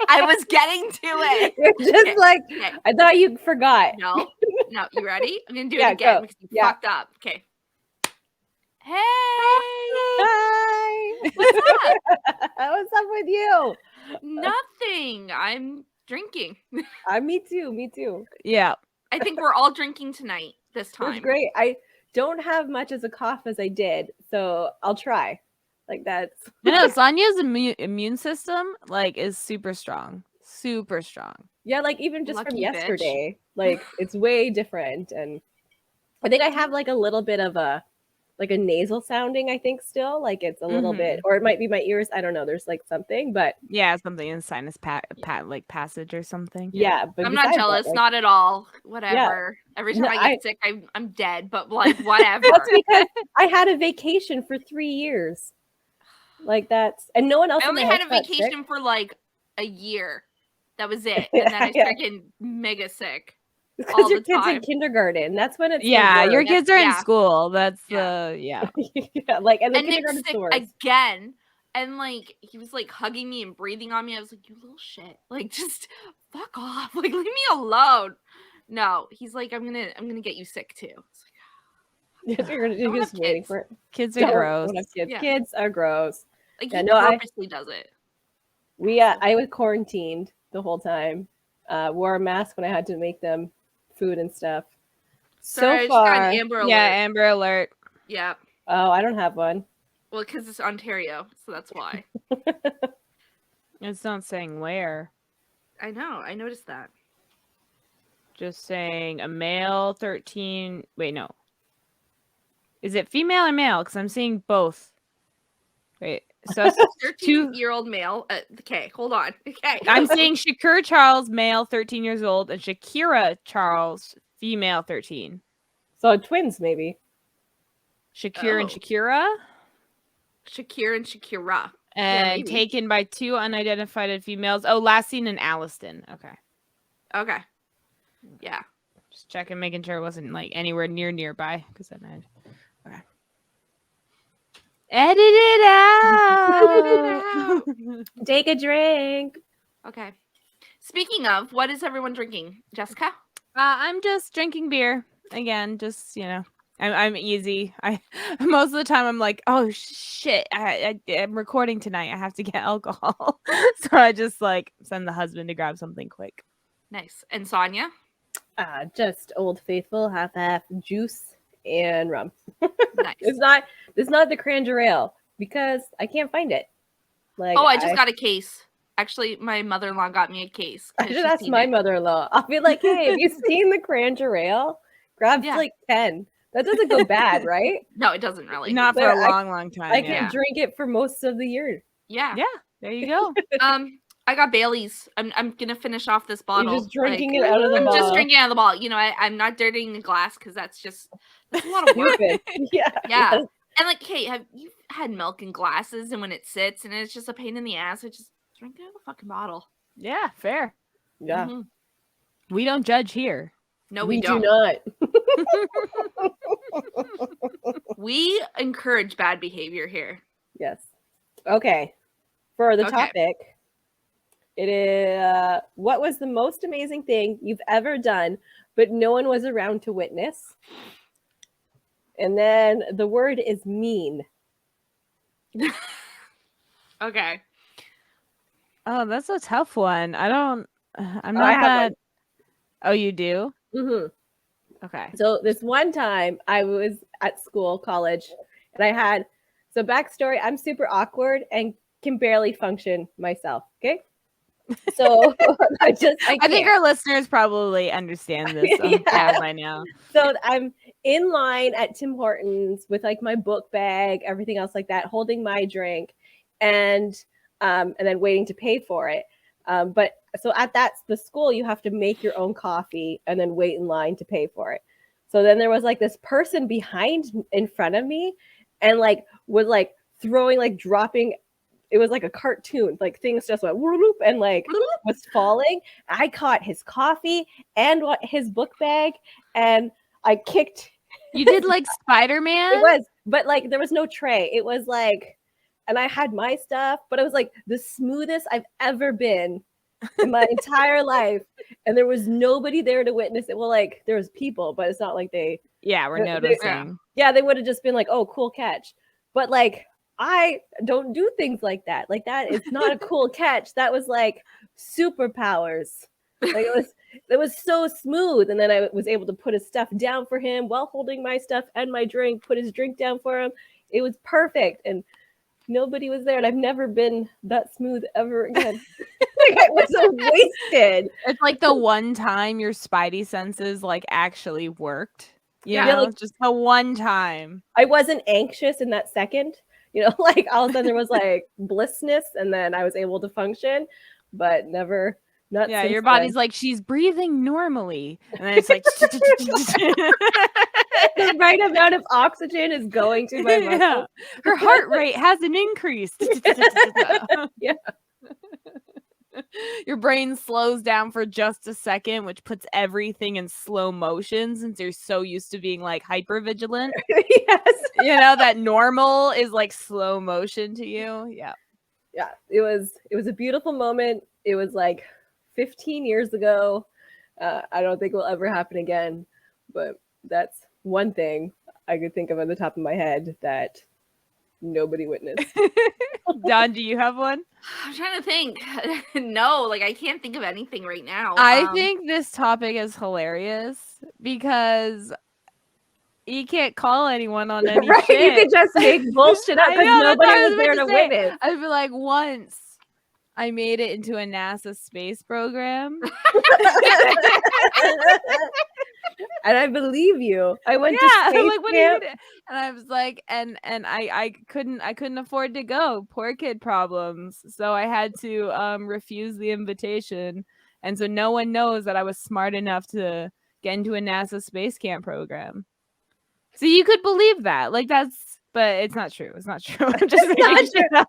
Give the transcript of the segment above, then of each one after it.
I was getting to it. You're just I thought you forgot. No, you ready? I'm gonna do Yeah, it again go. because you fucked up. Okay. Hey. Hi. What's up? What's up with you? Nothing. I'm drinking. Me too. Yeah. I think we're all drinking tonight this time. It's great. I don't have much as a cough as I did, so I'll try. That's. I know Sonia's immune system is super strong. Super strong. Yeah, even just Lucky from bitch. yesterday. It's way different, and I think I have a little bit of a nasal sounding, I think still. It's a little bit, or it might be my ears. I don't know. There's something, but yeah, something in sinus passage or something. Yeah, but I'm not jealous, not at all. Whatever. Yeah. Every time I get sick, I'm dead. But whatever. That's because I had a vacation for 3 years. And no one else. I only had a vacation for a year. That was it, and then I started getting mega sick. Because your kids in kindergarten. That's when it's your kids are in school. That's yeah, and the kindergarten sick again, and he was hugging me and breathing on me. I was like, you little shit, just fuck off, leave me alone. No, he's like, I'm gonna get you sick too. You're just waiting for it. Kids are gross. Kids are gross. He purposely does it. I was quarantined the whole time. Wore a mask when I had to make them food and stuff. Sorry, so far, I just got an Amber Alert. Yeah, Amber Alert. Yeah. Oh, I don't have one. Well, because it's Ontario, so that's why. It's not saying where. I know. I noticed that. Just saying a male 13. Wait, no. Is it female or male? Because I'm seeing both. Wait. So 13-year-old male. Okay, hold on. Okay. I'm saying Shakur Charles, male, 13 years old, and Shakira Charles, female, 13. So twins, maybe. Shakir and Shakira. Shakir and Shakira. And taken by 2 unidentified females. Oh, last seen in Alliston. Okay. Yeah. Just checking, making sure it wasn't anywhere nearby. Because then okay. Edit it out. Take a drink. Okay. Speaking of, what is everyone drinking? Jessica? I'm just drinking beer. Again, just, I'm easy. Most of the time I'm like, oh shit, I'm recording tonight. I have to get alcohol. So I just send the husband to grab something quick. Nice. And Sonia? Just Old Faithful, half juice and rum. Nice. It's not the Cranger Ale because I can't find it. I just got a case. Actually, my mother-in-law got me a case. I should ask my mother-in-law. I'll be like, hey, have you seen the Cranger Ale? Grab 10. That doesn't go bad, right? No, it doesn't really. Not for a long time. I can drink it for most of the year. Yeah. Yeah. There you go. I got Bailey's. I'm gonna finish off this bottle. You're just drinking it out of the bottle. I'm just drinking out of the bottle. I'm not dirtying the glass because that's a lot of work. Yeah. And hey, have you had milk in glasses and when it sits and it's just a pain in the ass? I just drink it out of the fucking bottle. Yeah, fair. Yeah. Mm-hmm. We don't judge here. No, we don't. Do not. We encourage bad behavior here. Yes. Okay. For the topic, it is what was the most amazing thing you've ever done, but no one was around to witness? And then the word is mean. Okay. Oh, that's a tough one. I'm not that. Oh, you do? Mm-hmm. Okay. So this one time I was at school, college, and I had, so backstory, I'm super awkward and can barely function myself. Okay. So I think our listeners probably understand this by now. So I'm in line at Tim Hortons with my book bag, everything else like that, holding my drink, and then waiting to pay for it. But so at the school, you have to make your own coffee and then wait in line to pay for it. So then there was this person in front of me, and was throwing, dropping. It was like a cartoon, things just went whoop and was falling. I caught his coffee and his book bag, and I kicked. You did Spider-Man? It was, but there was no tray. It was and I had my stuff, but it was the smoothest I've ever been in my entire life, and there was nobody there to witness it. Well, like there was people, but it's not like we're they noticing. yeah, they would have just been like, "Oh, cool catch." But like I don't do things like that. Like that is not a cool catch. That was like superpowers. Like it was so smooth. And then I was able to put his stuff down for him while holding my stuff and my drink, put his drink down for him. It was perfect. And nobody was there. And I've never been that smooth ever again. Like I was so wasted. It's like the one time your spidey senses like actually worked. You Yeah, know, like just the one time. I wasn't anxious in that second. You know, like all of a sudden there was like blissness and then I was able to function, but never not Yeah, since your body's then. like, she's breathing normally. And then it's like The right amount of oxygen is going to my muscles. yeah. Her heart rate hasn't increased. Yeah. Your brain slows down for just a second, which puts everything in slow motion since you're so used to being like hyper vigilant. Yes. You know, that normal is like slow motion to you. Yeah. Yeah. It was a beautiful moment. It was like 15 years ago. I don't think it will ever happen again, but that's one thing I could think of on the top of my head that nobody witnessed. Don, do you have one? I'm trying to think. No, like I can't think of anything right now. I think this topic is hilarious because you can't call anyone on any Right? shit. You could just make bullshit up I because know, that's what nobody I was was there about to to say. witness. I'd be like, once I made it into a NASA space program. And I believe you. I went to Yeah, space like what do you camp. do? And I was like, and I couldn't afford to go. Poor kid problems. So I had to refuse the invitation. And so no one knows that I was smart enough to get into a NASA space camp program. So you could believe that. Like that's but it's not true. It's not true. I'm just not making shit up.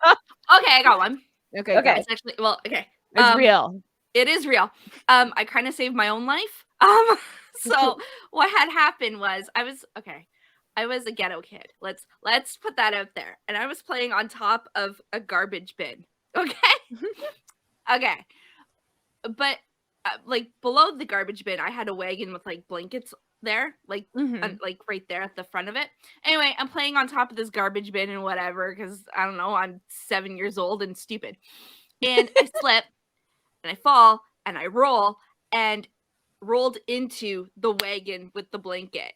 Okay, I got one. Okay, Okay. go. It's actually okay. It's real. It is real. I kind of saved my own life. So what had happened was I was a ghetto kid. Let's put that out there. And I was playing on top of a garbage bin. Okay? Okay. But like below the garbage bin, I had a wagon with like blankets there, like like right there at the front of it. Anyway, I'm playing on top of this garbage bin and whatever because I don't know, I'm 7 years old and stupid. And I slip and I fall and I roll and rolled into the wagon with the blanket.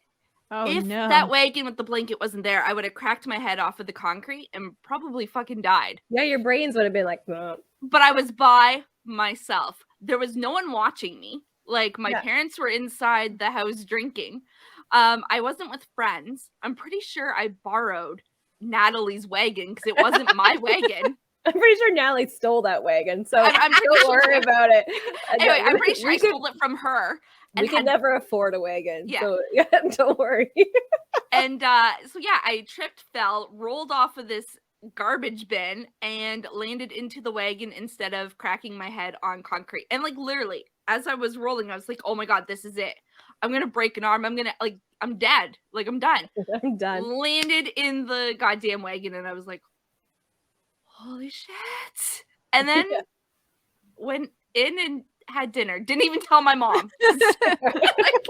Oh If no. that wagon with the blanket wasn't there, I would have cracked my head off of the concrete and probably fucking died. Yeah, your brains would have been like, "Ugh." But I was by myself. There was no one watching me. Like my Yeah. parents were inside the house drinking. I wasn't with friends. I'm pretty sure I borrowed Natalie's wagon because it wasn't my wagon. I'm pretty sure Natalie stole that wagon, so I'm pretty don't worry sure. about it. Anyway, I'm pretty sure we I could, stole it from her. we could never afford a wagon, Yeah. so yeah, don't worry. And so yeah, I tripped, fell, rolled off of this garbage bin and landed into the wagon instead of cracking my head on concrete. And like literally, as I was rolling, I was like, "Oh my god, this is it. I'm gonna break an arm. I'm dead. Like I'm done." I'm done. Landed in the goddamn wagon, and I was like, "Holy shit!" And then went in and had dinner. Didn't even tell my mom. Like,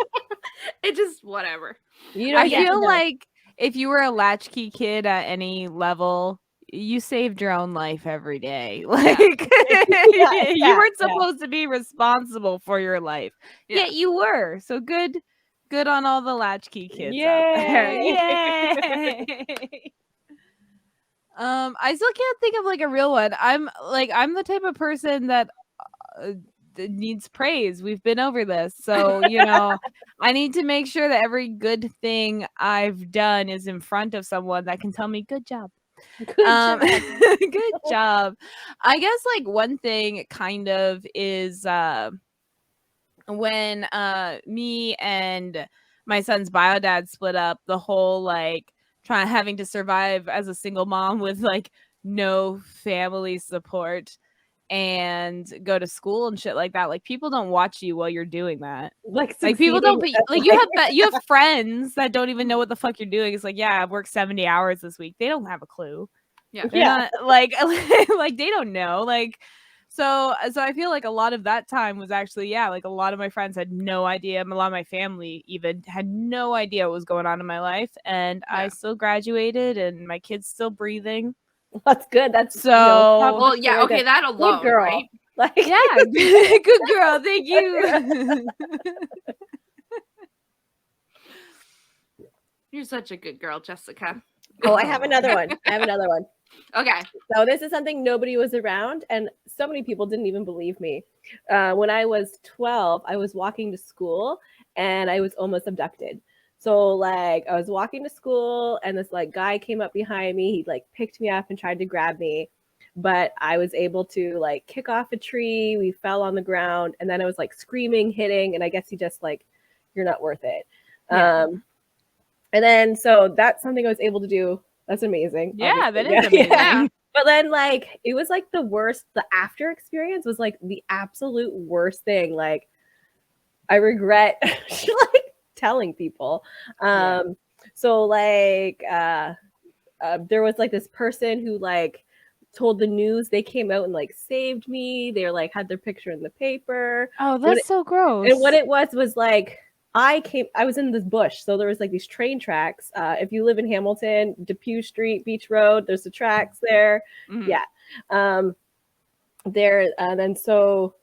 it just whatever. You I don't feel like if you were a latchkey kid at any level, you saved your own life every day. Like you weren't supposed to be responsible for your life. Yeah. Yet you were. So good on all the latchkey kids out there. Yay. Yay. I still can't think of like a real one. I'm the type of person that needs praise. We've been over this. So, you know, I need to make sure that every good thing I've done is in front of someone that can tell me good job. Good job. Good job. I guess like one thing kind of is when me and my son's bio dad split up, the whole like having to survive as a single mom with like no family support and go to school and shit like that. Like people don't watch you while you're doing that. Like people don't like you have friends that don't even know what the fuck you're doing. It's like, yeah, I've worked 70 hours this week. They don't have a clue. Yeah. They're not, like they don't know. Like So I feel like a lot of that time was actually, like a lot of my friends had no idea. A lot of my family even had no idea what was going on in my life. And I Yeah. still graduated and my kid's still breathing. That's good. That's So, Well, yeah, right okay, there. that Good alone, girl. right? Like, yeah, good girl. Thank you. You're such a good girl, Jessica. oh, I have another one. Okay. So this is something nobody was around, and so many people didn't even believe me. When I was 12, I was walking to school, and I was almost abducted. So like I was walking to school, and this like guy came up behind me. He like picked me up and tried to grab me, but I was able to like kick off a tree. We fell on the ground, and then I was like screaming, hitting, and I guess he just like, "You're not worth it." Yeah. And then so that's something I was able to do. That's amazing. Yeah, that is obviously. amazing. Yeah. But then like it was like the worst. The after experience was like the absolute worst thing. Like I regret like telling people. So like there was like this person who like told the news. They came out and like saved me. They were like had their picture in the paper. Oh, that's so gross. And what it was like I was in this bush. So there was like these train tracks. If you live in Hamilton, Depew Street, Beach Road, there's the tracks there. Mhm. Yeah. There, and then so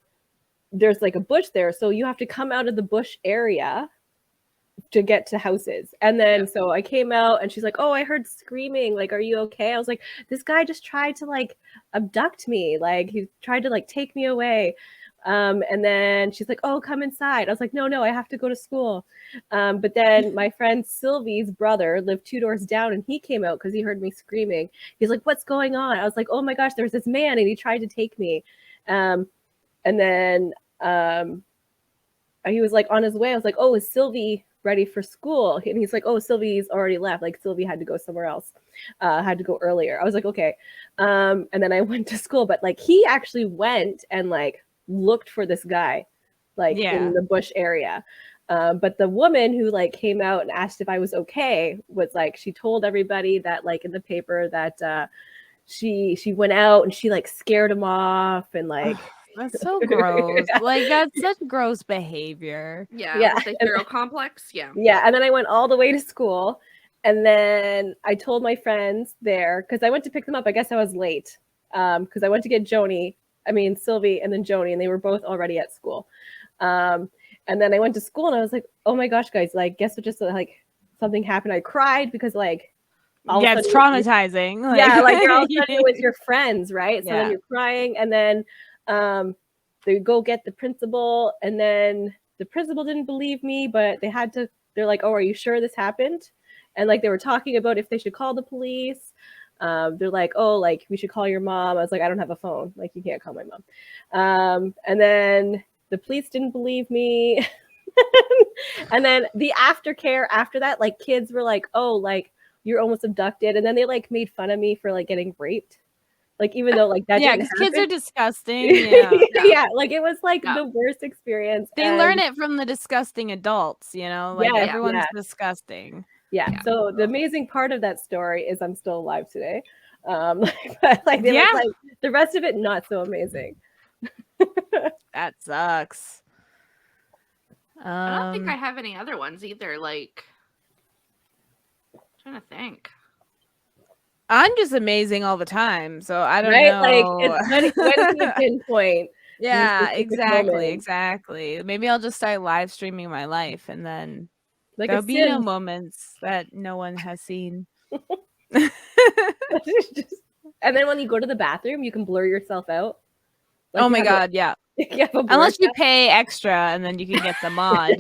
there's like a bush there. So you have to come out of the bush area to get to houses. And then so I came out and she's like, "Oh, I heard screaming. Like, are you okay?" I was like, "This guy just tried to like abduct me. Like he tried to like take me away." And then she's like, "Oh, come inside." I was like, no, I have to go to school. But then my friend Sylvie's brother lived 2 doors down and he came out because he heard me screaming. He's like, "What's going on?" I was like, "Oh my gosh, there's this man and he tried to take me." And then he was like on his way. I was like, "Oh, is Sylvie ready for school?" And he's like, "Oh, Sylvie's already left. Like Sylvie had to go somewhere else, had to go earlier." I was like, "Okay." And then I went to school, but like he actually went and like looked for this guy like in the bush area. But the woman who like came out and asked if I was okay was like, she told everybody that like in the paper that she went out and she like scared him off and like that's so gross. Like that's such gross behavior. Yeah. With the hero complex. Yeah. Yeah. And then I went all the way to school. And then I told my friends there, because I went to pick them up. I guess I was late because I went to get Sylvie and then Joni, and they were both already at school. And then I went to school and I was like, "Oh my gosh, guys, like, guess what just like something happened." I cried because like, it's traumatizing. Like, yeah, like you're all suddenly with your friends, right? So then you're crying, and then they go get the principal, and then the principal didn't believe me, but they're like, "Oh, are you sure this happened?" And like they were talking about if they should call the police. They're like, "Oh, like we should call your mom." I was like, "I don't have a phone. Like you can't call my mom." And then the police didn't believe me. And then the aftercare after that, like kids were like, "Oh, like you're almost abducted." And then they like made fun of me for like getting raped. Like even though like that didn't happen. Kids are disgusting. Yeah. Yeah, like it was like the worst experience. They learn it from the disgusting adults, like everyone's disgusting. Yeah. So the amazing part of that story is I'm still alive today. But like they was, like the rest of it not so amazing. That sucks. I don't think I have any other ones either. Like, I'm trying to think. I'm just amazing all the time, so I don't know. Like, when do you pinpoint? Yeah, exactly. Maybe I'll just start live streaming my life, and then like there'll be no moments that no one has seen. And then when you go to the bathroom, you can blur yourself out. Like, oh my god, yeah. Unless you pay extra, and then you can get the mod.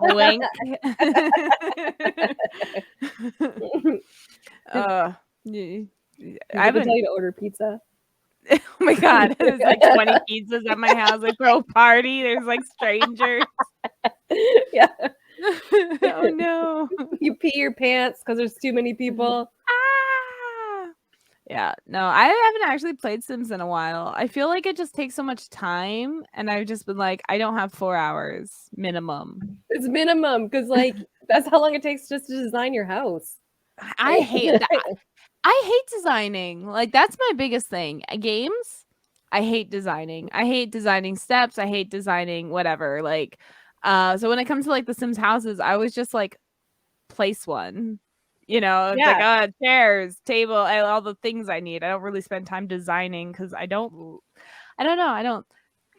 Wink. I haven't tell you to order pizza. Oh my god, there's like 20 pizzas at my house. I throw a party. There's like strangers. Yeah. Oh no. You pee your pants because there's too many people. Yeah, no, I haven't actually played Sims in a while. I feel like it just takes so much time, and I've just been like, I don't have 4 hours minimum. It's minimum because like that's how long it takes just to design your house. I hate that. I hate designing. Like that's my biggest thing. Games, I hate designing. I hate designing steps. I hate designing whatever. Like, so when it comes to like the Sims houses, I always just like place one. It's like chairs, table, all the things I need. I don't really spend time designing because I don't know. I don't.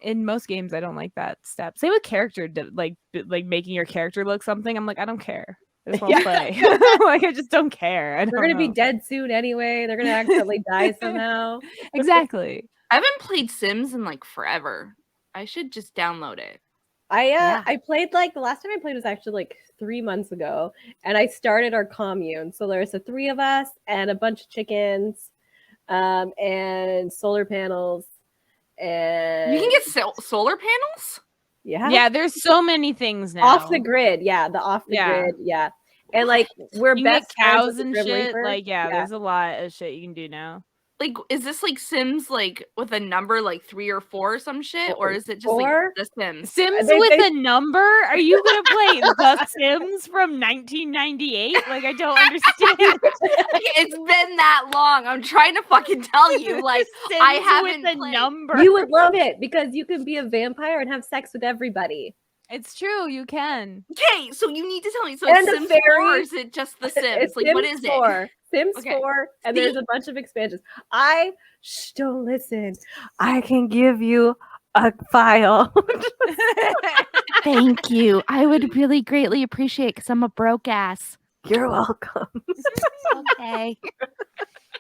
In most games, I don't like that step. Same with character, like making your character look something. I'm like, I don't care. I just want to play. Like, I just don't care. They're gonna be dead soon anyway. They're gonna accidentally die somehow. Exactly. I haven't played Sims in like forever. I should just download it. I played like the last time I played was actually like 3 months ago, and I started our commune. So there's the 3 of us and a bunch of chickens, and solar panels, and You can get solar panels? Yeah, there's so many things now. Off the grid, the off the grid, and like we're you best get cows friends with and the Grim shit. Reaper. Like, there's a lot of shit you can do now. Like, is this like Sims like with a number like 3 or 4 or some shit, or is it just 4? like the Sims? Sims with a number? Are you gonna play The Sims from 1998? Like, I don't understand. It's been that long. I'm trying to fucking tell you. Like, Sims I haven't with a played. number. You would love it because you can be a vampire and have sex with everybody. It's true, you can. Okay, so you need to tell me. So And it's a Sims fairy. 4 or is it just the Sims? It's Like, Sims what is 4. it? Sims Okay. 4, and there's a bunch of expansions. Don't listen. I can give you a file. Thank you. I would really greatly appreciate it because I'm a broke ass. You're welcome. Okay.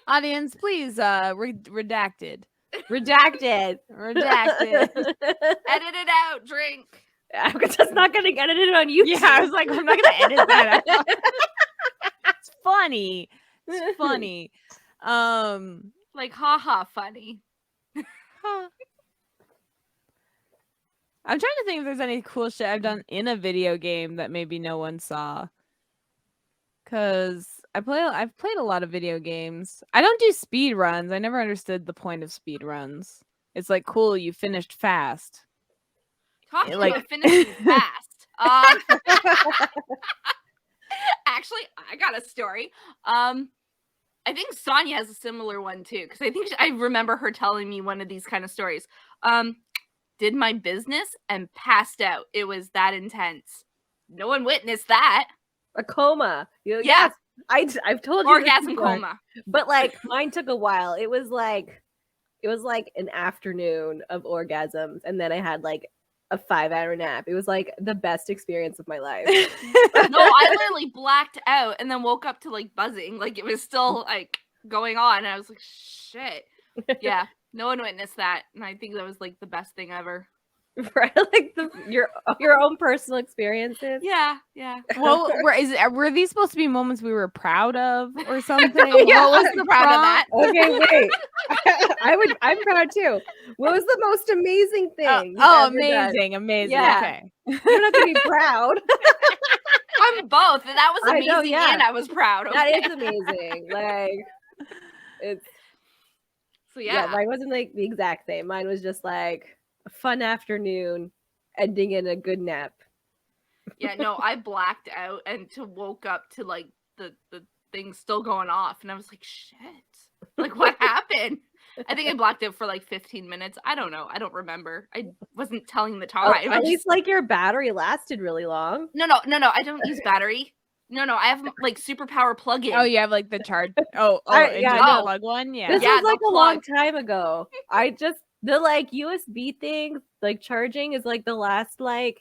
Audience, please, redacted. Redacted. Redacted. Edit it out. Drink. That's not going to get it on YouTube. Yeah, I was like, I'm not gonna edit that out. It's funny. It's funny. Like, haha, funny. I'm trying to think if there's any cool shit I've done in a video game that maybe no one saw. Cause I've played a lot of video games. I don't do speed runs. I never understood the point of speed runs. It's like, cool, you finished fast. Talking Like- about finishing fast. Actually, I got a story. I think Sonia has a similar one too, because I think I remember her telling me one of these kind of stories. Did my business and passed out. It was that intense. No one witnessed that. A coma. Yeah. Yes, I've told you this Orgasm before. coma. But like mine took a while. It was like an afternoon of orgasms, and then I had like a 5-hour nap. It was like the best experience of my life. No, I literally blacked out and then woke up to like buzzing. Like it was still like going on. And I was like, shit. Yeah. No one witnessed that. And I think that was like the best thing ever. Right? Like your own personal experiences. Yeah. Yeah. Well, were these supposed to be moments we were proud of or something? Yeah, What was the proud of that? Okay, wait. I'm proud too. What was the most amazing thing? Oh, you've ever done? amazing. Yeah. Okay. You don't have to be proud. I'm both. And that was I amazing know, yeah. and I was proud. Okay? That is amazing. Like it's So yeah, yeah. mine wasn't like the exact same. Mine was just like a fun afternoon ending in a good nap. Yeah, no, I blacked out and woke up to like the thing still going off. And I was like, shit. Like what happened? I think I blacked out for like 15 minutes. I don't know. I don't remember. I wasn't telling the time. Oh, at least like your battery lasted really long. No. I don't use battery. No, I have like superpower plug-in. Oh, you have like the charge. Oh, yeah, yeah, no. plug one. Yeah. This Yeah, was like the a long plug. time ago. The like USB thing, like charging is like the last like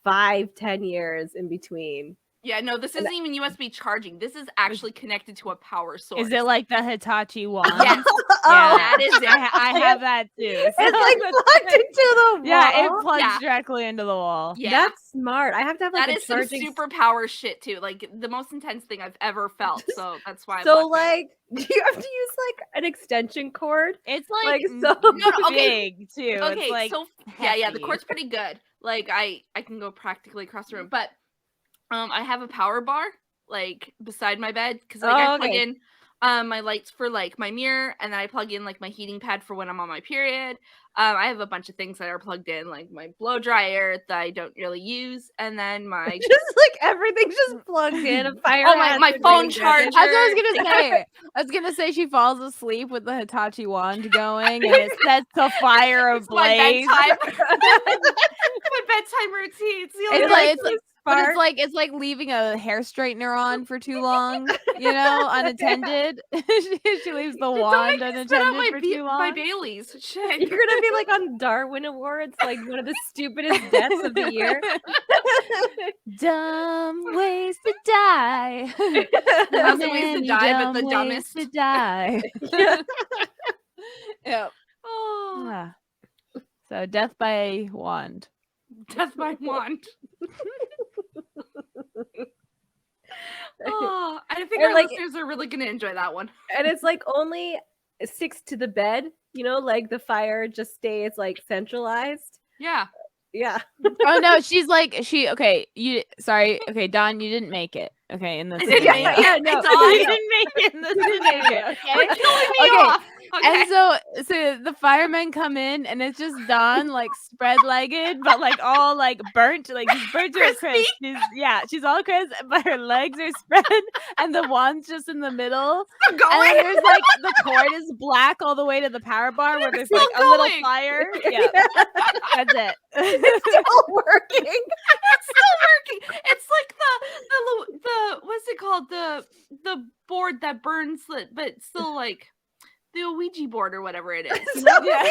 5-10 years in between. Yeah, no, this isn't even USB charging. This is actually connected to a power source. Is it like the Hitachi one? Yes. Oh, That is it. I have that too. it's like plugged into the wall. Yeah, it plugs Yeah. directly into the wall. Yeah. That's smart. I have to have like That a is some charging. superpower shit too. Like the most intense thing I've ever felt. So that's why. I So blacked out. like, do you have to use like an extension cord? It's like, so- No, okay. big too. Okay, It's like so yeah, the hefty. cord's pretty good. Like I can go practically across the room, but I have a power bar like beside my bed because like I plug okay. in my lights for like my mirror, and then I plug in like my heating pad for when I'm on my period. I have a bunch of things that are plugged in, like my blow dryer that I don't really use, and then my Just like everything's just plugged in. A fire. my phone charger. That's what I was gonna say. I was gonna say she falls asleep with the Hitachi wand going, and it sets the fire It's my ablaze. bedtime. My bedtime routine. It's the only It's like thing. but it's like leaving a hair straightener on for too long, unattended. She leaves the Don't wand make me spit out unattended for too my long. Baileys. Shit. You're gonna be like on Darwin Awards, like one of the stupidest deaths of the year. Dumb ways to die. Lots of ways to Many die, but dumb the ways dumbest. to die. Yeah. Yep. Oh, Ah. So death by wand. death by wand. Oh, I think And, our like, listeners are really gonna enjoy that one. And it's like only 6 to the bed, like the fire just stays like centralized. Yeah. Yeah. Oh no, she's like okay, okay, Dawn, you didn't make it. Okay, in this I didn't scenario. make it. Yeah, no. Dawn, You didn't make it in this scenario. You're Okay. killing me Okay, off. Okay. And so the firemen come in, and it's just Dawn like spread legged, but like all like burnt, like she's burnt to a crisp. She's all crisp, but her legs are spread, and the wand's just in the middle. Still And going. then there's like the cord is black all the way to the power bar where there's Still like a little going. fire. Yeah, that's it. It's still working. It's still working. It's like the what's it called? The board that burns, but still like the Ouija board or whatever it is. You know? Yeah.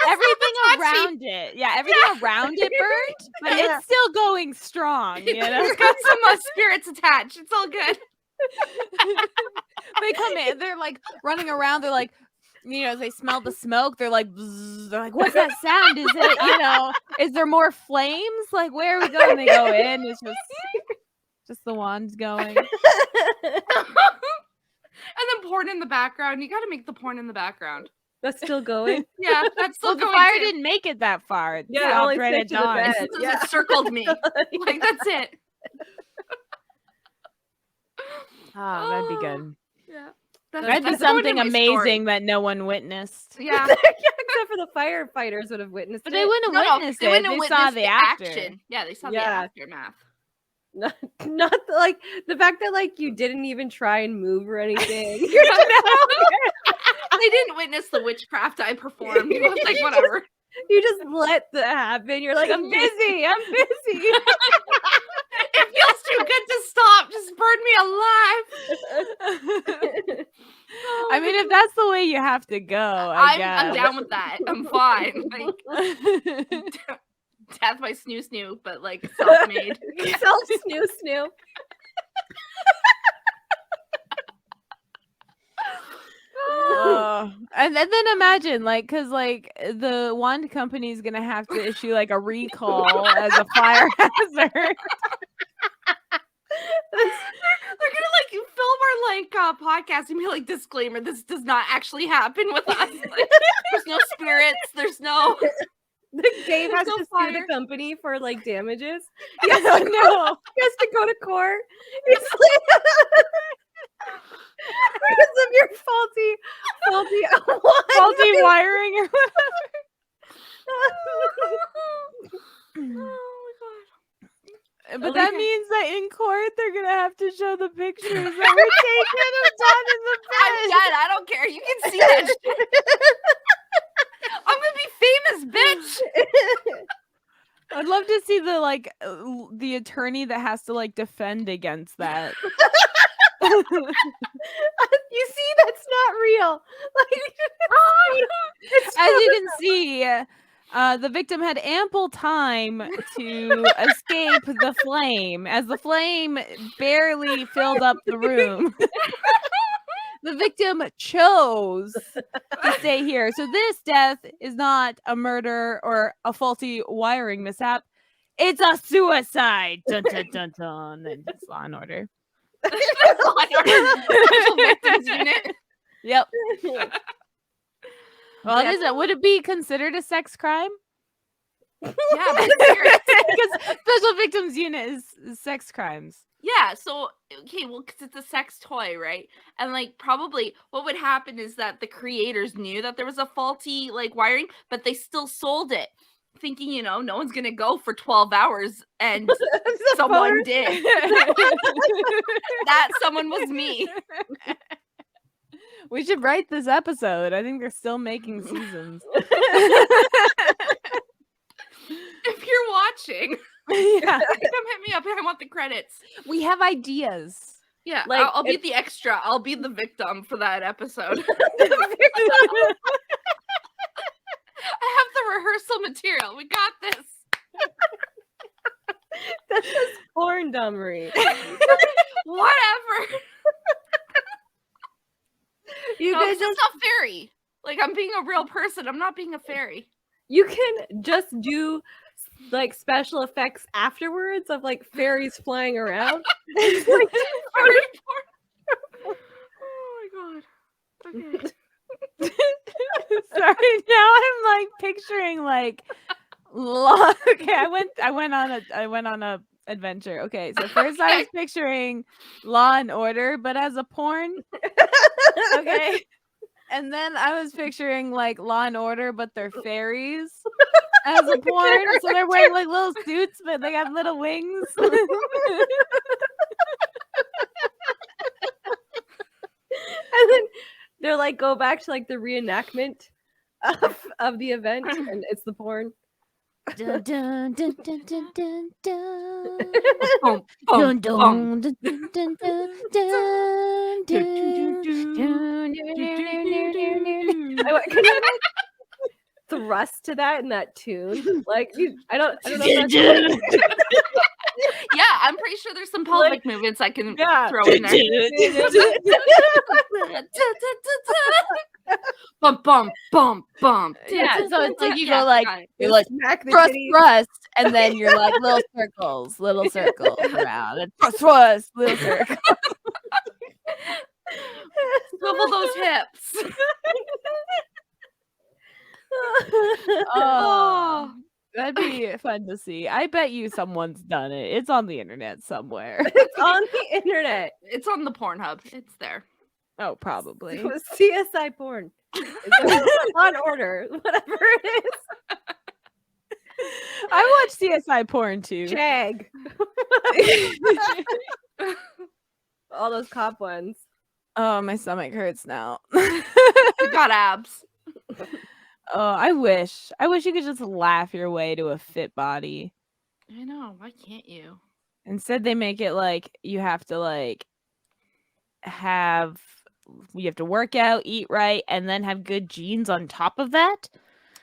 Everything Hitachi. around it. Yeah, everything around it burnt, but Yeah. it's still going strong, It's got some spirits attached. It's all good. They come in, they're like running around, they're like, they smell the smoke, they're like, bzzz, they're like, what's that sound? Is it, is there more flames? Like, where are we going? They go in, it's just the wands going. And then porn in the background. You got to make the porn in the background. That's still going. Yeah, that's still Well, the going. fire too. didn't make it that far. It Yeah, stopped only right stick at to the dawn. bed. It just Yeah. circled me. Like that's it. Oh, that'd be good. Yeah. That'd be that's going something in my amazing story. that no one witnessed. Yeah. Except for the firefighters would have witnessed But it. they wouldn't have witnessed they it. wouldn't They have saw witnessed the after. action. Yeah, they saw the Yeah. aftermath. Not like the fact that like you didn't even try and move or anything. They didn't witness the witchcraft I performed. It was like, whatever. You just let that happen. You're like, I'm busy. I'm busy. It feels too good to stop. Just burn me alive. I mean, if that's the way you have to go, I guess. I'm down with that. I'm fine. Like, death by snoo snoo, but like self-made. Self snoo snoo. And then imagine, like, because like the wand company is gonna have to issue like a recall as a fire hazard. They're gonna like film our podcast and be like, disclaimer: this does not actually happen with us. Like, there's no spirits. There's no. Dave has So to sue fire. the company for like damages. No, no. He has to go to court. It's like because of your Faulty wiring or Oh my god. But At that least- means that in court they're gonna have to show the pictures that were taken of Dawn in the I'm bed. dead. I don't care. You can see that shit. I'm gonna be famous, bitch. I'd love to see the attorney that has to like defend against that. You see, that's not real. Like, it's As you can see, the victim had ample time to escape the flame, as the flame barely filled up the room. The victim chose to stay here. So this death is not a murder or a faulty wiring mishap. It's a suicide. Dun, dun, dun, dun. And it's Law and Order. Special victims unit. Yep. Well, Yeah. it is. Would it be considered a sex crime? Yeah, but serious. Because Special Victims Unit is sex crimes. Yeah, so okay, well, because it's a sex toy, right? And like probably what would happen is that the creators knew that there was a faulty like wiring, but they still sold it, thinking, no one's gonna go for 12 hours, and The someone porn? did. That someone was me. We should write this episode. I think they're still making seasons. If you're watching, Yeah. come hit me up. I want the credits. We have ideas. Yeah, Like, I'll be the extra. I'll be the victim for that episode. I have the rehearsal material. We got this. That's just porn dumbery. Whatever. You No, can 'cause just it's not fairy. Like, I'm being a real person. I'm not being a fairy. you can just do like special effects afterwards of like fairies flying around. It's like Fairy porn. Oh my god. Okay. Sorry, now I'm like picturing like okay, I went on a adventure. Okay, so first I was picturing Law and Order, but as a porn. Okay. And then I was picturing like Law and Order, but they're fairies as a porn. So they're wearing like little suits, but they have little wings. and then they're like go back to like the reenactment of the event, and it's the porn. Dun, dun, dun, dun, dun, dun, dun. Boom, Dun, boom, boom. dun, dun, dun, dun, dun, dun, dun, Can you like thrust to that in that tune? Like I don't know if that's Yeah, I'm pretty sure there's some pelvic movements I can Yeah. throw in there. Bum, bum, bum, bum. Yeah, so it's like you Yeah, go like got it. you're like smack the thrust, titties. thrust, and then you're like little circles around. And thrust, little circle. Swivel those hips. Oh, that'd be fun to see. I bet you someone's done it. It's on the internet somewhere. It's on the internet. It's on the Pornhub. It's there. Oh, probably. It was CSI porn. It's on order, whatever it is. I watch CSI porn too. Jag. All those cop ones. Oh, my stomach hurts now. You got abs. Oh, I wish you could just laugh your way to a fit body. I know. Why can't you? Instead, they make it like you have to work out, eat right, and then have good genes on top of that.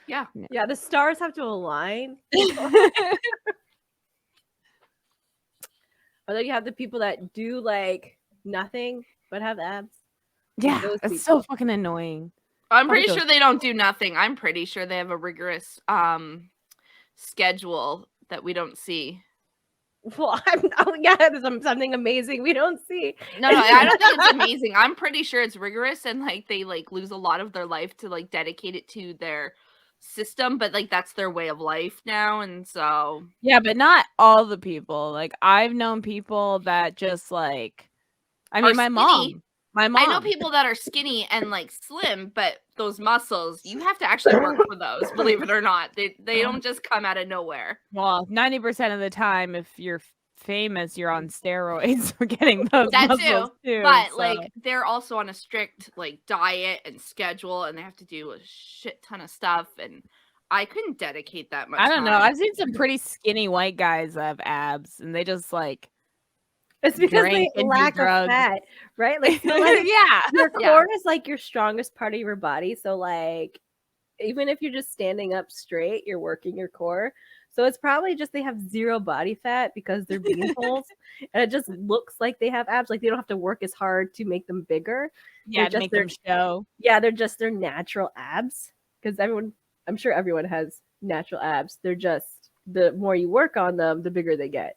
Yeah. Yeah, the stars have to align. Or then you have the people that do like nothing but have abs. Yeah, Those it's so fucking annoying. I'm Probably pretty goes- sure they don't do nothing. I'm pretty sure they have a rigorous schedule that we don't see. Well, there's something amazing we don't see. No, I don't think it's amazing. I'm pretty sure it's rigorous and like they like lose a lot of their life to like dedicate it to their system, but like that's their way of life now, and so Yeah, but not all the people. Like I've known people that just like, I mean, Are my skinny. mom. I know people that are skinny and like slim, but those muscles, you have to actually work for those, believe it or not. They don't just come out of nowhere. Well, 90% of the time, if you're famous, you're on steroids for getting those That muscles too. But so- like they're also on a strict like diet and schedule, and they have to do a shit ton of stuff, and I couldn't dedicate that much I don't know. time. I've seen some pretty skinny white guys that have abs, and they just like It's because drink they and do lack of drugs. fat, right? Like, so, like yeah. your Yeah. core is like your strongest part of your body. So like even if you're just standing up straight, you're working your core. So it's probably just they have zero body fat because they're beanholes, and it just looks like they have abs. Like they don't have to work as hard to make them bigger. Yeah, They're to make them show. Yeah, they're just their natural abs. Because I'm sure everyone has natural abs. They're just the more you work on them, the bigger they get.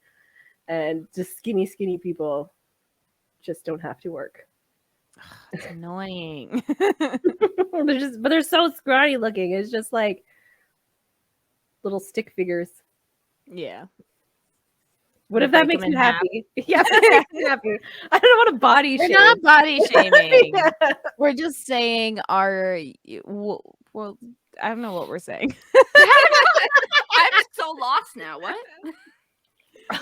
And just skinny people just don't have to work. It's annoying. But they're so scrawny looking. It's just like little stick figures. Yeah. What if break that makes 'em in you half. happy? Yeah, that makes me happy. I don't want to body We're shame. not body shaming. Yeah. We're just saying well, I don't know what we're saying. I'm so lost now. What?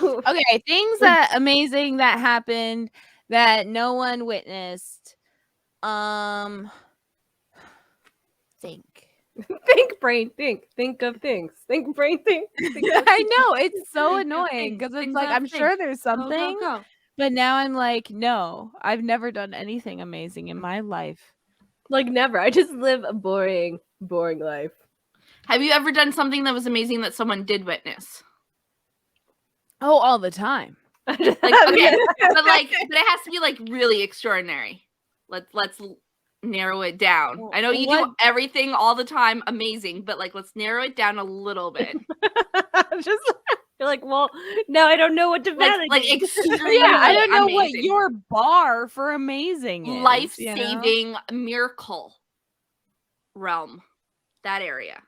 Okay, things that amazing that happened that no one witnessed. Think. Think, brain, think. Think of things. Think, brain, think. Think of I things. know it's so Think of annoying things, because it's things like of I'm sure things. there's Go, something, go. but now I'm like, no, I've never done anything amazing in my life. Like never. I just live a boring life. Have you ever done something that was amazing that someone did witness? Oh, all the time. Like, okay, but it has to be like really extraordinary. Let's narrow it down. I know you do everything all the time amazing, but like let's narrow it down a little bit. Just you're like, well, now I don't know what to validate. Like extremely Yeah, I don't know what amazing. your bar for amazing is. Life-saving miracle realm. That area.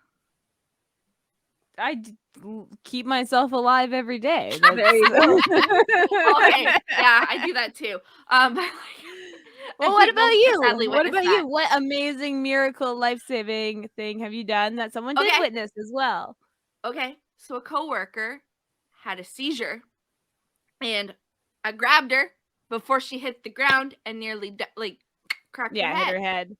Keep myself alive every day. There you go. Okay, yeah, I do that too. Well, what about you? sadly What witness about that. you? What amazing miracle, life-saving thing have you done that someone did Okay. witness as well? Okay, so a coworker had a seizure, and I grabbed her before she hit the ground and nearly cracked her head. Hit her head.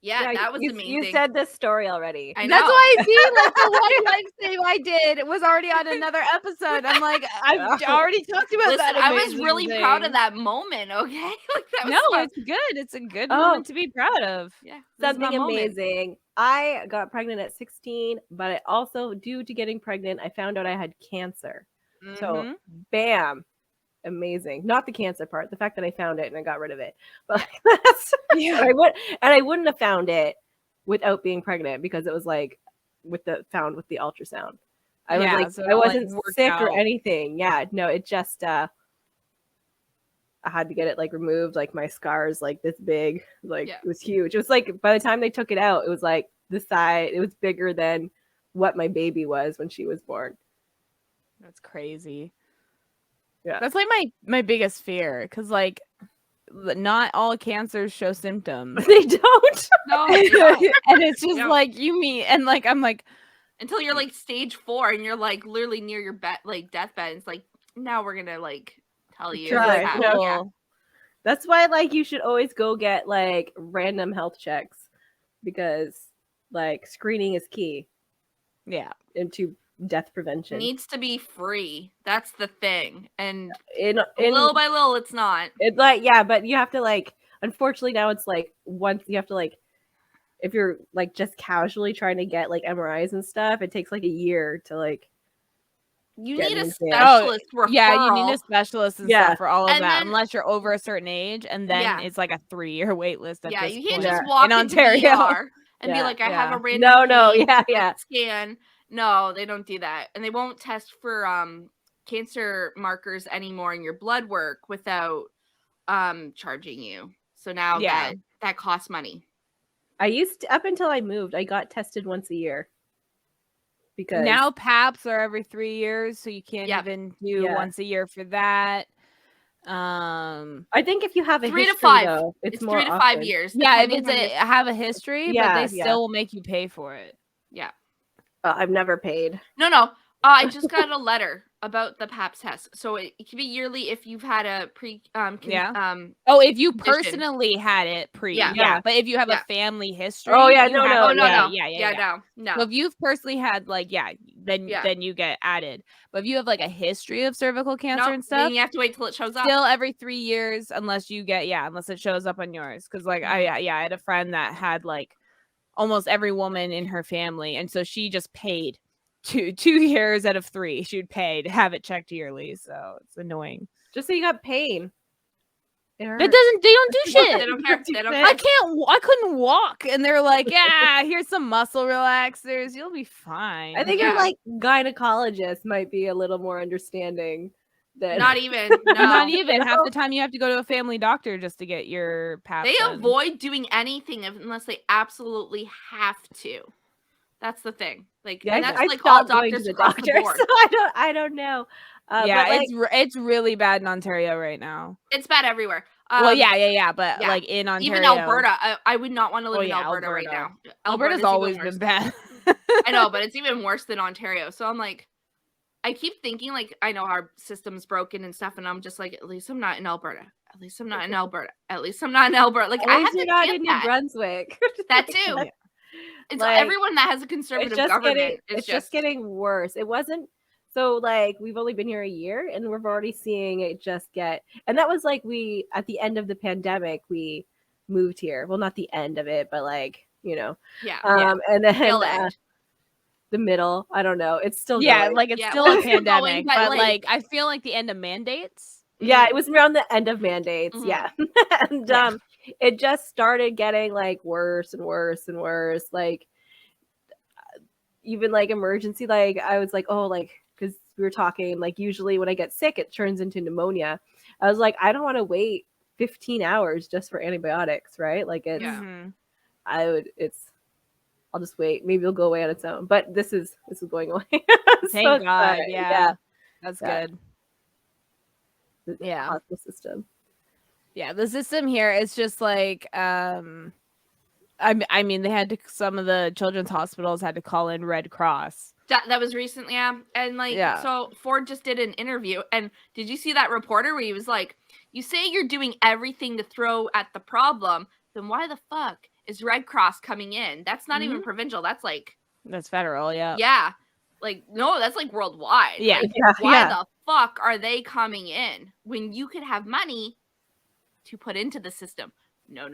Yeah, that was amazing. You said this story already. I know. That's why I see like the one life save I did. It was already on another episode. I'm like, I've already talked about Listen, that. I was amazing really thing. proud of that moment. Okay, like that was No, fun. it's good. It's a good moment to be proud of. Yeah, this is my Something moment. amazing. I got pregnant at 16, but I also, due to getting pregnant, I found out I had cancer. So, bam. Amazing. Not the cancer part, the fact that I found it and I got rid of it. But that's I wouldn't have found it without being pregnant because it was like with the ultrasound. I was like, so I wasn't worked sick out. or anything. Yeah, no, it just I had to get it like removed, like my scars like this big, like it was huge. It was like by the time they took it out, it was like the size, it was bigger than what my baby was when she was born. That's crazy. Yeah, that's like my biggest fear because like not all cancers show symptoms. They don't. No, they don't. And it's just like you mean, and like I'm like until you're like stage 4 and you're like literally near your bed, like deathbed. It's like now we're gonna like tell you. Try. Cool. Yeah. That's why like you should always go get like random health checks because like screening is key. Yeah. Into death prevention. It needs to be free. That's the thing. And in little by little it's not. It but you have to like unfortunately now it's like once you have to like if you're like just casually trying to get like MRIs and stuff, it takes like a year to like you need a specialist referral. Yeah, you need a specialist and stuff for all of and that, then, unless you're over a certain age, and then it's like a 3-year wait list at this you can't point. just walk in into Ontario ER and be like, I have a random scan. No, they don't do that. And they won't test for cancer markers anymore in your blood work without charging you. So now that costs money. I used to, up until I moved, I got tested once a year. Because now PAPs are every 3 years, so you can't even do once a year for that. I think if you have a 3 history, to 5, though, it's more 3 to 5 often. years. Yeah, if it's have a history, but they still will make you pay for it. Yeah. I've never paid. No. I just got a letter about the PAPS test. So it can be yearly if you've had a if you personally had it but if you have a family history. No. So if you've personally had then you get added. But if you have like a history of cervical cancer and stuff, then you have to wait till it shows up. Still every 3 years unless you get unless it shows up on yours. Because like I had a friend that had like almost every woman in her family, and so she just paid 2 years out of 3 she would pay to have it checked yearly. So it's annoying. Just so you got pain. They don't do shit. They don't care. I couldn't walk, and they're like, yeah, here's some muscle relaxers, you'll be fine. I think your like gynecologist might be a little more understanding. Not even. Not even. Half the time you have to go to a family doctor just to get your PAP. They avoid doing anything unless they absolutely have to. That's the thing. Like, Yeah, and that's I like all stopped going to doctors the across doctor, the board. so I don't know. Yeah, but like, it's really bad in Ontario right now. It's bad everywhere. Well, yeah, but yeah. like in Ontario, Even Alberta, I would not want to live in yeah, Alberta right now. Alberta's Alberta's always even been worse. bad. I know, but it's even worse than Ontario. So I'm like, I keep thinking like I know our system's broken and stuff, and I'm just like, at least I'm not in Alberta. At least I'm not in Alberta. At least I'm not in Alberta. Like at I least have you're to not chant in New that. Brunswick. That Like, too. Yeah. It's like, everyone that has a conservative government. It's just getting worse. It wasn't so like we've only been here a year, and we're already seeing it just get. And that was like we at the end of the pandemic we moved here. Well, not the end of it, but like yeah. And then Tail end. the middle. I don't know. It's still Yeah, going. like it's Yeah, still well, a it's still going, pandemic, but, but like- like I feel like the end of mandates. Yeah, it was around the end of mandates. Mhm. Yeah. And Yeah. it just started getting like worse and worse and worse. Like even like emergency, like I was like, oh, like because we were talking, like usually when I get sick, it turns into pneumonia. I was like, I don't want to wait 15 hours just for antibiotics, right? Like it's Yeah. Mhm. I'll just wait. Maybe it'll go away on its own. But this is going away. Thank So God. good. Yeah. That's Yeah. good. The Yeah. hospital system. Yeah, the system here is just like I mean they had to some of the children's hospitals had to call in Red Cross. That was recently, yeah. And like, Yeah. so Ford just did an interview, and did you see that reporter where he was like, "You say you're doing everything to throw at the problem, then why the fuck is Red Cross coming in? That's not even provincial. That's like, That's federal, yeah. yeah, like no, that's like worldwide. Yeah. Like, Yeah, why yeah. the fuck are they coming in when you could have money to put into the system? No,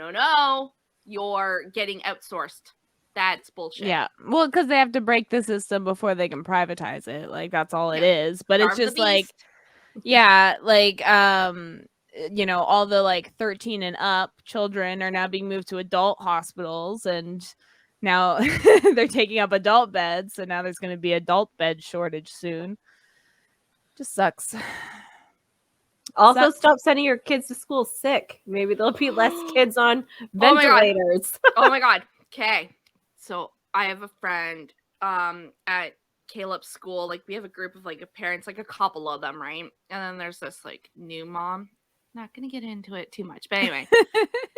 you're getting outsourced. That's bullshit. Yeah. Well, because they have to break the system before they can privatize it. Like that's all it is. But Starve it's the just like beast. yeah, like all the like 13 and up children are now being moved to adult hospitals and now they're taking up adult beds, so now there's going to be adult bed shortage soon. Just sucks. Also, stop sending your kids to school sick. Maybe there'll be less kids on Oh my God. ventilators. Oh my God. Okay. So I have a friend at Caleb's school. Like we have a group of like parents, like a couple of them, right? And then there's this like new mom. Not gonna get into it too much, but anyway.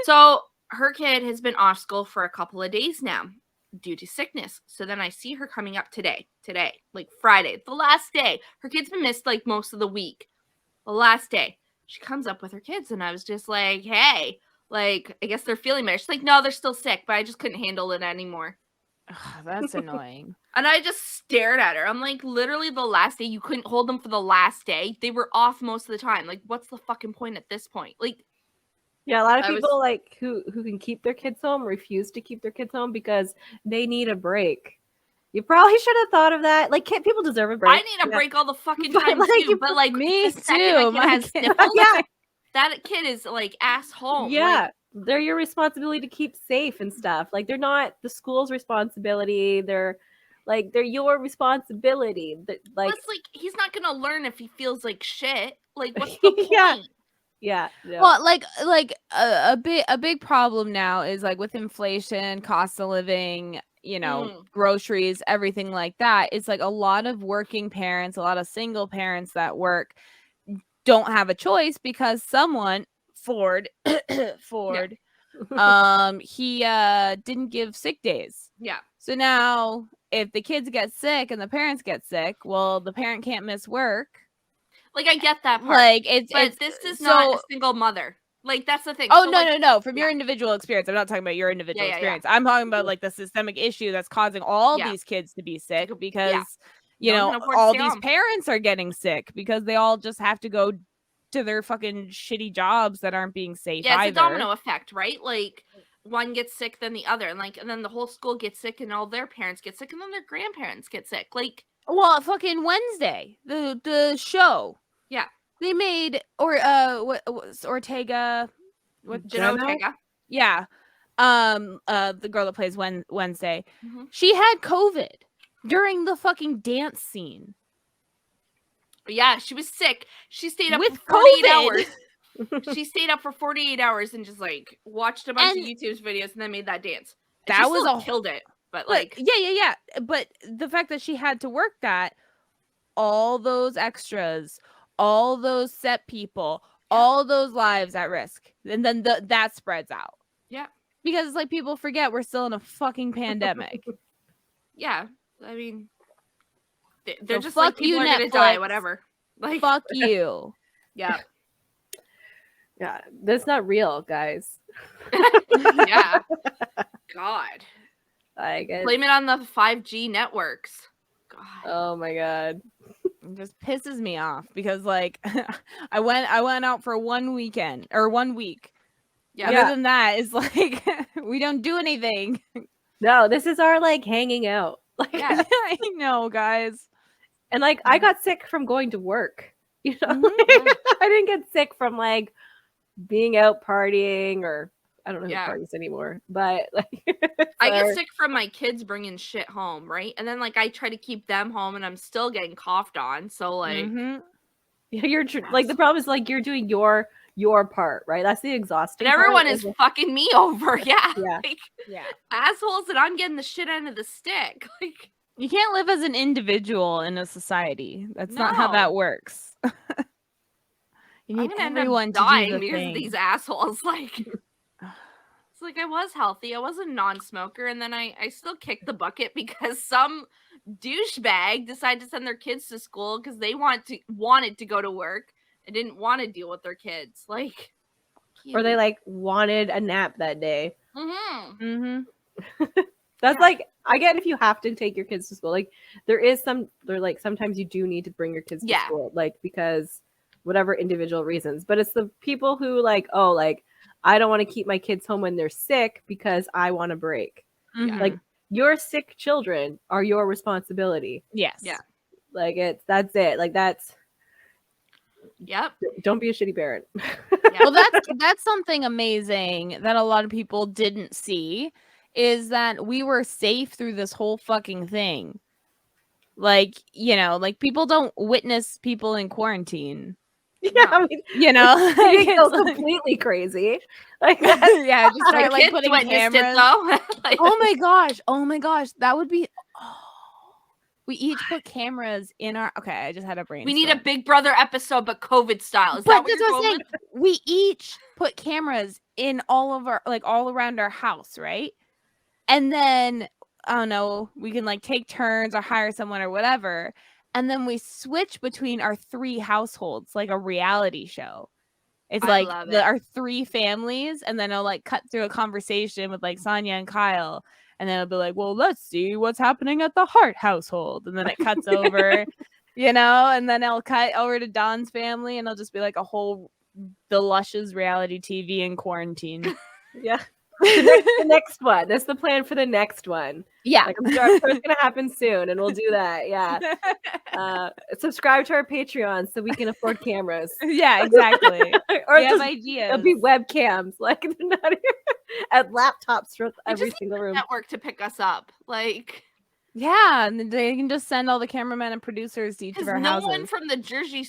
So her kid has been off school for a couple of days now due to sickness. So then I see her coming up today, like Friday, the last day. Her kid's been missed like most of the week. The last day, she comes up with her kids, and I was just like, hey, like, I guess they're feeling better. She's like, no, they're still sick, but I just couldn't handle it anymore. Ugh, that's annoying. And I just stared at her. I'm like, literally the last day, you couldn't hold them for the last day. They were off most of the time. Like, what's the fucking point at this point? Like, Yeah, a lot of I people like who can keep their kids home refuse to keep their kids home because they need a break. You probably should have thought of that. Like, people deserve a break. I need a break all the fucking But, time like, too. But like, me the second too, a kid my has kid- sniffles, Yeah. that kid is like ass home. Yeah, they're your responsibility to keep safe and stuff. Like, they're not the school's responsibility. They're your responsibility. Like, It's like he's not gonna learn if he feels like shit. Like, what's the point? Yeah. yeah. No. Well, like a big problem now is like with inflation, cost of living, groceries, everything like that. It's like a lot of working parents, a lot of single parents that work don't have a choice because someone Ford he didn't give sick days. Yeah. So now if the kids get sick and the parents get sick, well, the parent can't miss work. Like, I get that part. Like but this is not a single mother. Like, that's the thing. Oh, So, no, like, no. From your individual experience. I'm not talking about your individual Yeah. experience. I'm talking about like the systemic issue that's causing all Yeah. these kids to be sick because, No one can afford to all stay these home. parents are getting sick because they all just have to go to their fucking shitty jobs that aren't being safe Yeah, it's either. a domino effect, right? Like, one gets sick, then the other. And then the whole school gets sick, and all their parents get sick, and then their grandparents get sick. Like, Well, fucking Wednesday, the show. Yeah. They made what was Ortega? What Jenna Jenna? Ortega. Yeah. The girl that plays Wednesday. Mhm. She had COVID during the fucking dance scene. Yeah, she was sick. She stayed up With for 48 COVID. hours. She stayed up for 48 hours and just like watched a bunch And of YouTube videos and then made that dance. that She was still a- killed it. but But like, yeah. But the fact that she had to work that, all those extras, all those set people, all those lives at risk, and then that spreads out. yeah, Because it's like people forget we're still in a fucking pandemic. yeah. I mean, they're So just fuck like, people you, are gonna die, Netflix. whatever. Like, Fuck you. yeah, Yeah, that's not real, guys. yeah. God, I guess. blame it on the 5G networks. God. Oh my god. It just pisses me off because like I went out for 1 weekend or 1 week. Yeah. Other than that, it's like we don't do anything. No, this is our like hanging out. Like, Yeah. I know, guys. and like I got sick from going to work. You know, Mhm. Yeah. I didn't get sick from like being out partying, or I don't know who Yeah. parties anymore, but like I get or- sick from my kids bringing shit home, right? And then like I try to keep them home, and I'm still getting coughed on. So like, Mhm. Yeah, you're like the problem is like you're doing your part, right? That's the exhausting and everyone part, is fucking me over. Yeah. Yeah. Like, Yeah. assholes, and I'm getting the shit end of the stick. Like, You can't live as an individual in a society. That's not how No. that works. You I'm need gonna end everyone up to do dying the because thing. of these assholes. Like, it's like I was healthy, I was a non-smoker, and then I still kicked the bucket because some douchebag decided to send their kids to school because they wanted to go to work and didn't want to deal with their kids. Like, or they like wanted a nap that day. Mm-hmm. Mm-hmm. That's Yeah. like I get if you have to take your kids to school. Like there like sometimes you do need to bring your kids to Yeah. school, like because whatever individual reasons. But it's the people who like, oh, like I don't want to keep my kids home when they're sick because I want a break. Mhm. Like your sick children are your responsibility. yes. Yeah. Like that's it. Like Yep. don't be a shitty parent. Yeah. Well, that's something amazing that a lot of people didn't see is that we were safe through this whole fucking thing. Like, like people don't witness people in quarantine. Yeah, No. I mean, You know, they like, go it's like- completely crazy. Like yeah, just My start like kids putting witnessed cameras. it though. Like, Oh my gosh, that would be. We each put cameras in our. Okay, I just had a brainstorm. we need a Big Brother episode, but COVID style. Is But that what that's you're what I'm going saying. We each put cameras in all of our all around our house, right? And then I don't know, we can like take turns or hire someone or whatever. And then we switch between our 3 households like a reality show. It's I like love it. our 3 families, and then I'll like cut through a conversation with like Sonia and Kyle. And then it'll be like, well, let's see what's happening at the Hart household. And then it cuts over, and then I'll cut over to Don's family, and it'll just be like a whole the Lushes reality TV in quarantine. Yeah. The next one. That's the plan for the next one. Yeah. Like I'm sure it's gonna happen soon, and we'll do that. Yeah. Subscribe to our Patreon so we can afford cameras. Yeah, exactly. Or We have just ideas. it'll be webcams, like they're not at laptops throughout We every just single room. network to pick us up. Like, Yeah, and then they can just send all the cameramen and producers to each of because our no houses. one from the Jersey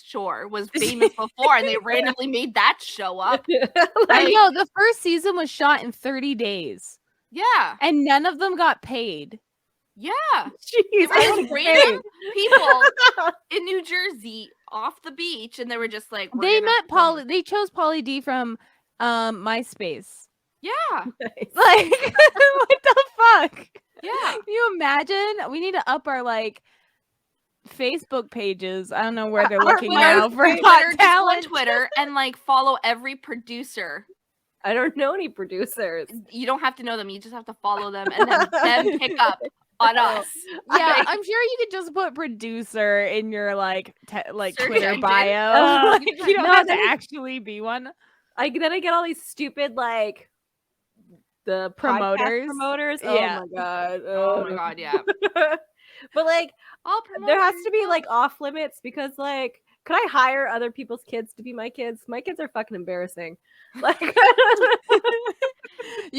Shore was famous before, and they randomly made that show up. I Like, know the first season was shot in 30 days, yeah, and none of them got paid. yeah. Jeez, They were I just wanna random say. people in New Jersey off the beach, and they were just like, we're They gonna met film Polly. They chose Polly D from MySpace. it. Yeah, Nice. Like, what the fuck? yeah. Can you imagine? We need to up our like Facebook pages. I don't know where they're Our looking Twitter- now for Twitter, hot just talent. on Twitter, and like follow every producer. I don't know any producers. You don't have to know them; you just have to follow them, and then them pick up on us. Yeah, Like, I'm sure you could just put producer in your like Search Twitter engine. bio. Oh, Like, you don't no, have to then- actually be one. I get all these stupid like the Promoters. podcast promoters. Yeah. Oh my god. oh my god, yeah. But like I'll promote there has for to be yourself. like off limits because like could I hire other people's kids to be my kids? My kids are fucking embarrassing. Like You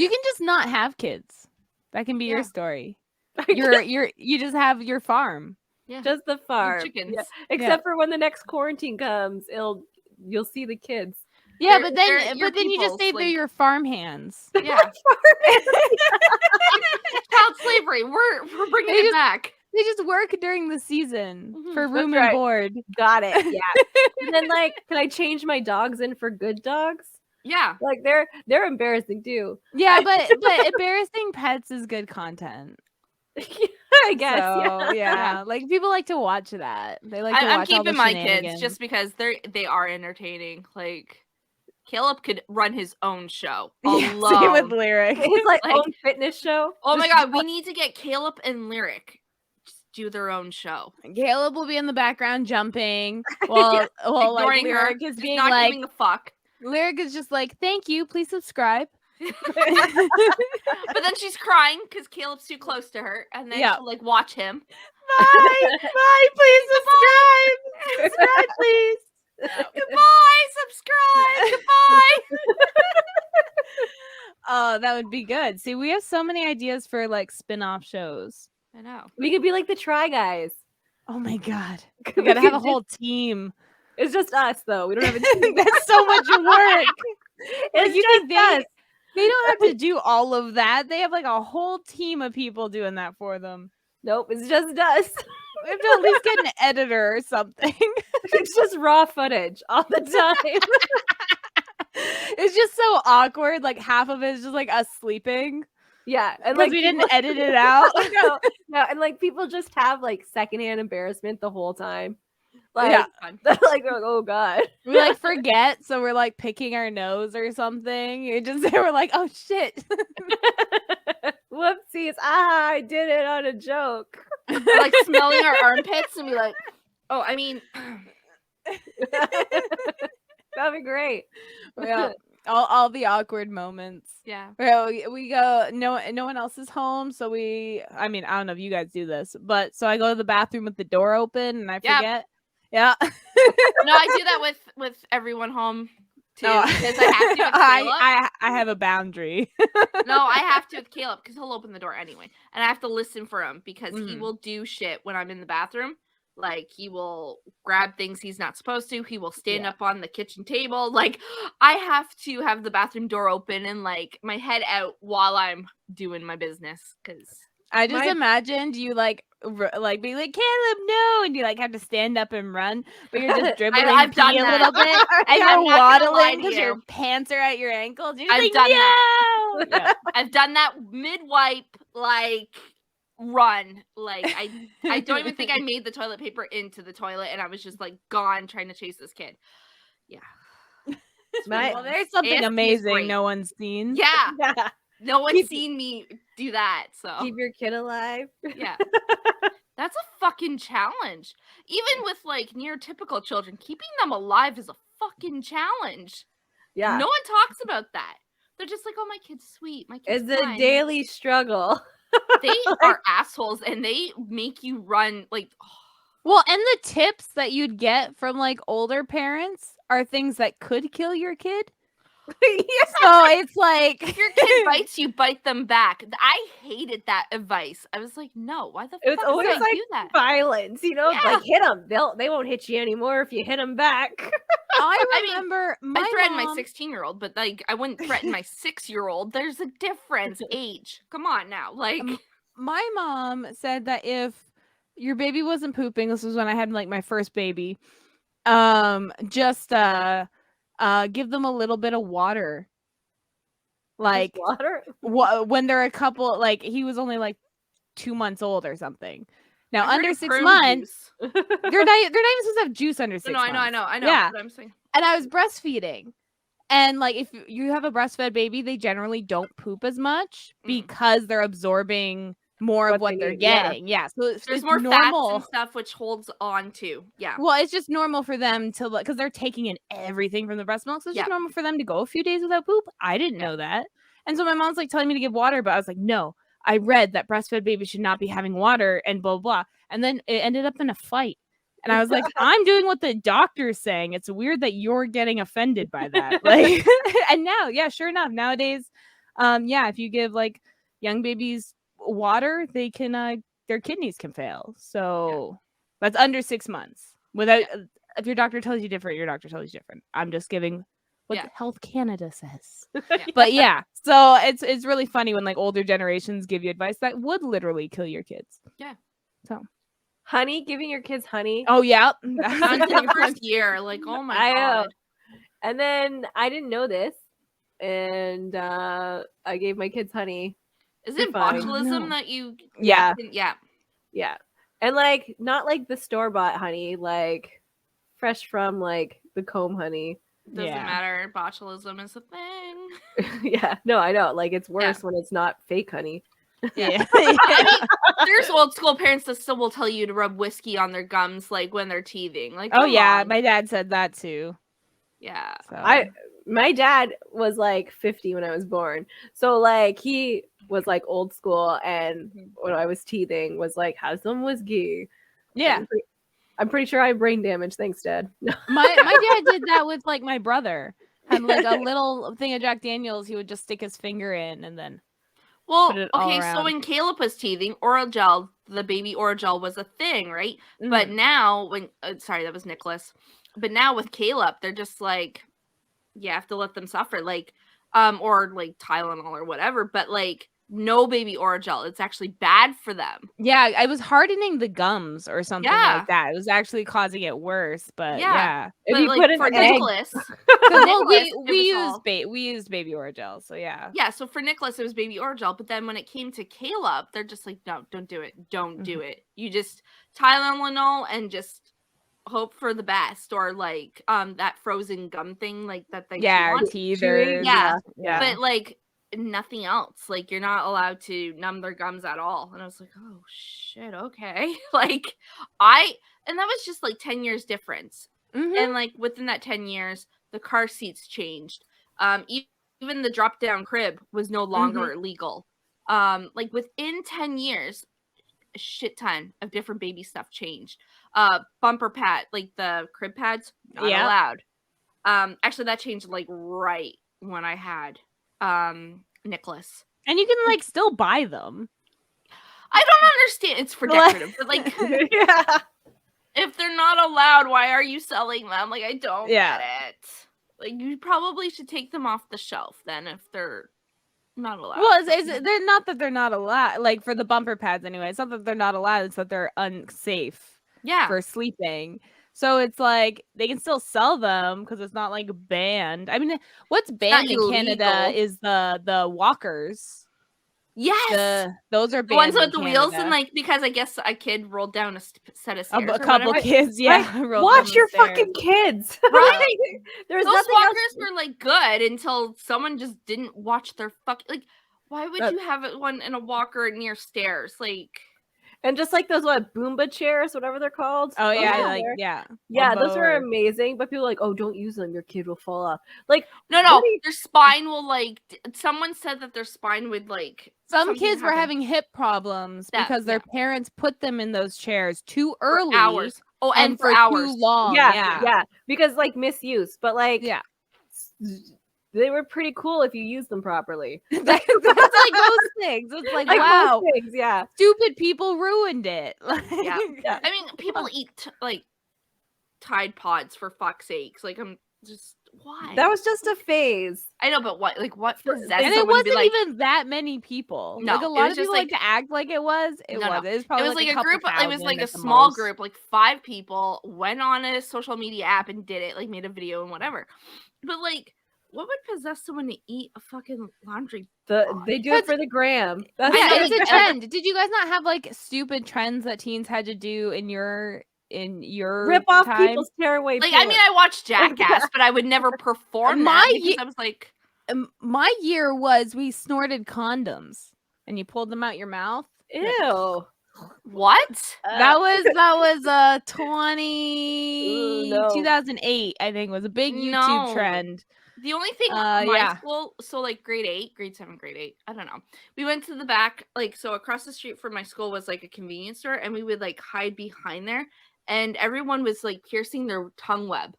can just not have kids. That can be Yeah. your story. You just have your farm. Yeah. just the farm. chickens. Yeah. Except for when the next quarantine comes, you'll see the kids. Yeah, They're- but they're then your you just peoples, say they're like- your farm hands. Yeah. Child slavery. We're bringing They it just- back. They just work during the season Mhm. for room That's and right. board. Got it. Yeah. And then like, can I change my dogs in for good dogs? Yeah. Like they're embarrassing too. Yeah, but embarrassing pets is good content. I guess. So, Yeah. yeah, like people like to watch that. They like to I'm watch all the keeping my kids shenanigans. just because they are entertaining. Like Caleb could run his own show Yeah, alone. same with Lyric. His like, Like- own fitness show. Oh my Just- god, we need to get Caleb and Lyric just do their own show. Caleb will be in the background jumping while like Ignoring her, Lyric is just being not like giving a fuck. Lyric is just like, thank you, please subscribe. But then she's crying because Caleb's too close to her, and then Yeah. she'll like watch him. Bye, bye, please subscribe. Subscribe, please. Goodbye, subscribe. Goodbye. Oh, that would be good. See, we have so many ideas for like spin-off shows. I know. We could be like the Try Guys. Oh my god. We gotta have a whole team. It's just us though. We don't have a team. That's so much work. It's you just think us. they don't have to do all of that. They have like a whole team of people doing that for them. Nope, it's just us. We have to at least get an editor or something. It's just raw footage all the time. It's just so awkward. Like half of it is just like us sleeping Yeah, and because like we didn't people- edit it out. no, and like people just have like secondhand embarrassment the whole time. Like, Yeah. they're like, oh god. We like forget, so we're like picking our nose or something. It just we're like, oh shit. Whoopsies! I did it on a joke. Or, like smelling our armpits and be like, oh, I mean, That'd be great. Yeah, all the awkward moments. yeah. Well, we go. No one else is home, so I mean, I don't know if you guys do this, but so I go to the bathroom with the door open and I Yep. forget. Yeah. No, I do that with everyone home too No, because I have to with Caleb. I have a boundary. No, I have to with Caleb because he'll open the door anyway, and I have to listen for him because he Mhm. will do shit when I'm in the bathroom. Like he will grab things he's not supposed to. He will stand Yeah. up on the kitchen table. Like I have to have the bathroom door open and like my head out while I'm doing my business because I just My- imagined you like being like, Caleb, no, and you like have to stand up and run, but you're just dribbling I've done pee a that. little bit, and I'm you're not gonna lie waddling to because your you. pants are at your ankles. You're just I've like, done no. Yeah. I've done that mid wipe like run. Like I don't even think I made the toilet paper into the toilet, and I was just like gone trying to chase this kid. Yeah. My- Well, there's something AFC is amazing great. no one's seen. Yeah. Yeah. No one's Keep- seen me do that. So Keep your kid alive. yeah. That's a fucking challenge. Even with like neurotypical children, keeping them alive is a fucking challenge. Yeah. No one talks about that. They're just like, oh, my kid's sweet. My kid's It's a fine." daily struggle. They are assholes and they make you run like Well, and the tips that you'd get from like older parents are things that could kill your kid. So it's like if your kid bites you, bite them back. I hated that advice. I was like, no, why the It was fuck always would I like do that? violence, you know, Yeah. like hit them. They won't hit you anymore if you hit them back. I I mean, remember my I threatened my mom- 16-year-old, but like I wouldn't threaten my 6-year-old. There's a difference, age. Come on now, like my mom said that if your baby wasn't pooping, this was when I had like my first baby, just give them a little bit of water. Like Just water. when they're a couple, like he was only like 2 months old or something. Now I heard under of 6 prune months, juice. they're not even supposed to have juice under 6 No, months. I know. Yeah. But I'm saying And I was breastfeeding. And like if you have a breastfed baby, they generally don't poop as much Mm. because they're absorbing more of What what they they're need, yeah. getting. Yeah. So there's it's more normal. fats and stuff which holds on to. Yeah. Well, it's just normal for them to because they're taking in everything from the breast milk. So it's just Yeah. normal for them to go a few days without poop. I didn't know that. And so my mom's like telling me to give water, but I was like, no, I read that breastfed babies should not be having water and blah, blah. And then it ended up in a fight. And I was like, I'm doing what the doctor's saying. It's weird that you're getting offended by that. Like, and now, yeah, sure enough, nowadays, if you give like young babies water, they can, their kidneys can fail. So that's under 6 months. Without, if your doctor tells you different, your doctor tells you different. I'm just giving what Yeah. Health Canada says. Yeah. But yeah, so it's really funny when like older generations give you advice that would literally kill your kids. Yeah. So Honey, giving your kids honey. oh yeah, Until the first year, like, oh my I know. god. And then I didn't know this, and I gave my kids honey. Is They're it fine. botulism No. that you? Yeah. Yeah. Yeah. And like not like the store-bought honey, like fresh from like the comb honey. Doesn't Yeah. matter. Botulism is a thing. Yeah. No, I know. Like it's worse when it's not fake honey. Yeah. I mean, there's old school parents that still will tell you to rub whiskey on their gums, like when they're teething. Like, Oh come yeah, on. my dad said that too. Yeah. So My dad was like 50 when I was born. So like he was like old school, and when I was teething was like, have some whiskey. yeah, I'm pretty sure I have brain damage. Thanks, Dad. my dad did that with like my brother. Had like a little thing of Jack Daniels. He would just stick his finger in and then. Well, Put it all okay, so around. when Caleb was teething, oral gel, the baby oral gel was a thing, right? But Mhm. now, sorry, that was Nicholas. But now with Caleb, they're just like, you have to let them suffer, like, or like Tylenol or whatever. But like, no baby oral gel. It's actually bad for them. Yeah, I was hardening the gums or something Yeah. like that. It was actually causing it worse, but Yeah. yeah. If But you like put an for egg, Nicholas, Well, Nicholas, we used baby Orajel, so yeah. yeah. So for Nicholas, it was baby oral gel. But then when it came to Caleb, they're just like, no, don't do it. Don't do it. You just Tylenol and just hope for the best, or like that frozen gum thing, like that they Yeah, chew on. teethers. Yeah. Yeah. But like nothing else. Like you're not allowed to numb their gums at all. And I was like, oh shit, okay. Like and that was just like 10 years difference. Mhm. And like within that 10 years, the car seats changed. Even the drop down crib was no longer legal. Like within 10 years, a shit ton of different baby stuff changed. Bumper pad, like the crib pads, not allowed. Actually that changed like right when I had Nicholas. And you can like still buy them. I don't understand. It's for decorative, but like yeah. if they're not allowed, why are you selling them? Like I don't get it. Like you probably should take them off the shelf then if they're not allowed. Well, they're not that they're not allowed. Like for the bumper pads, anyway. It's not that they're not allowed. It's that they're unsafe. Yeah. For sleeping. So it's like they can still sell them because it's not like banned. I mean, what's banned in Canada is the walkers. Yes, those are banned. The ones with in the Canada. wheels, and like because I guess a kid rolled down a set of stairs. A couple kids, yeah. Watch your fucking kids, right? There's those nothing walkers else. were like good until someone just didn't watch their like. Why would you have one in a walker near stairs? Like, and just like those Boomba chairs, whatever they're called. Oh yeah, yeah, those are amazing. But people are like, oh, don't use them. Your kid will fall off. Like, no, their spine will like. Someone said that their spine would like. Some kids were having hip problems because their parents put them in those chairs too early. For hours. Oh, and for hours. Too long. Yeah. Because like misuse, but like they were pretty cool if you use them properly. That's like those things. It's like wow, things, stupid people ruined it. Yeah. I mean, people eat like Tide Pods for fuck's sakes. Like I'm just why? That was just a phase. I know, but what possessed? And it wasn't even that many people. No, like a lot of people like to act like it was. It wasn't. It was probably like a couple group. It was like a small group, like 5 people went on a social media app and did it. Like made a video and whatever. But like. What would possess someone to eat a fucking laundry? They do it for the gram. It's a trend. Did you guys not have like stupid trends that teens had to do in your rip off time? people's tearaway? Like I mean, I watched Jackass, but I would never perform that because I was like, my year was we snorted condoms and you pulled them out your mouth. Ew. What? That was 2008, I think, was a big YouTube trend. The only thing my school, so like grade 7, grade 8, I don't know. We went to the back, like so across the street from my school was like a convenience store, and we would like hide behind there, and everyone was like piercing their tongue web.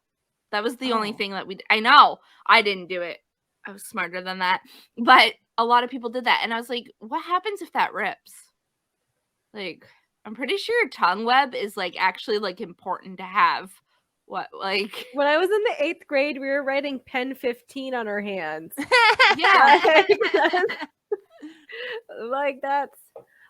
That was the only thing that I know. I didn't do it. I was smarter than that, but a lot of people did that, and I was like, what happens if that rips? Like, I'm pretty sure tongue web is like actually like important to have What, like? When I was in the 8th grade, we were writing pen 15 on our hands. Yeah. Like that's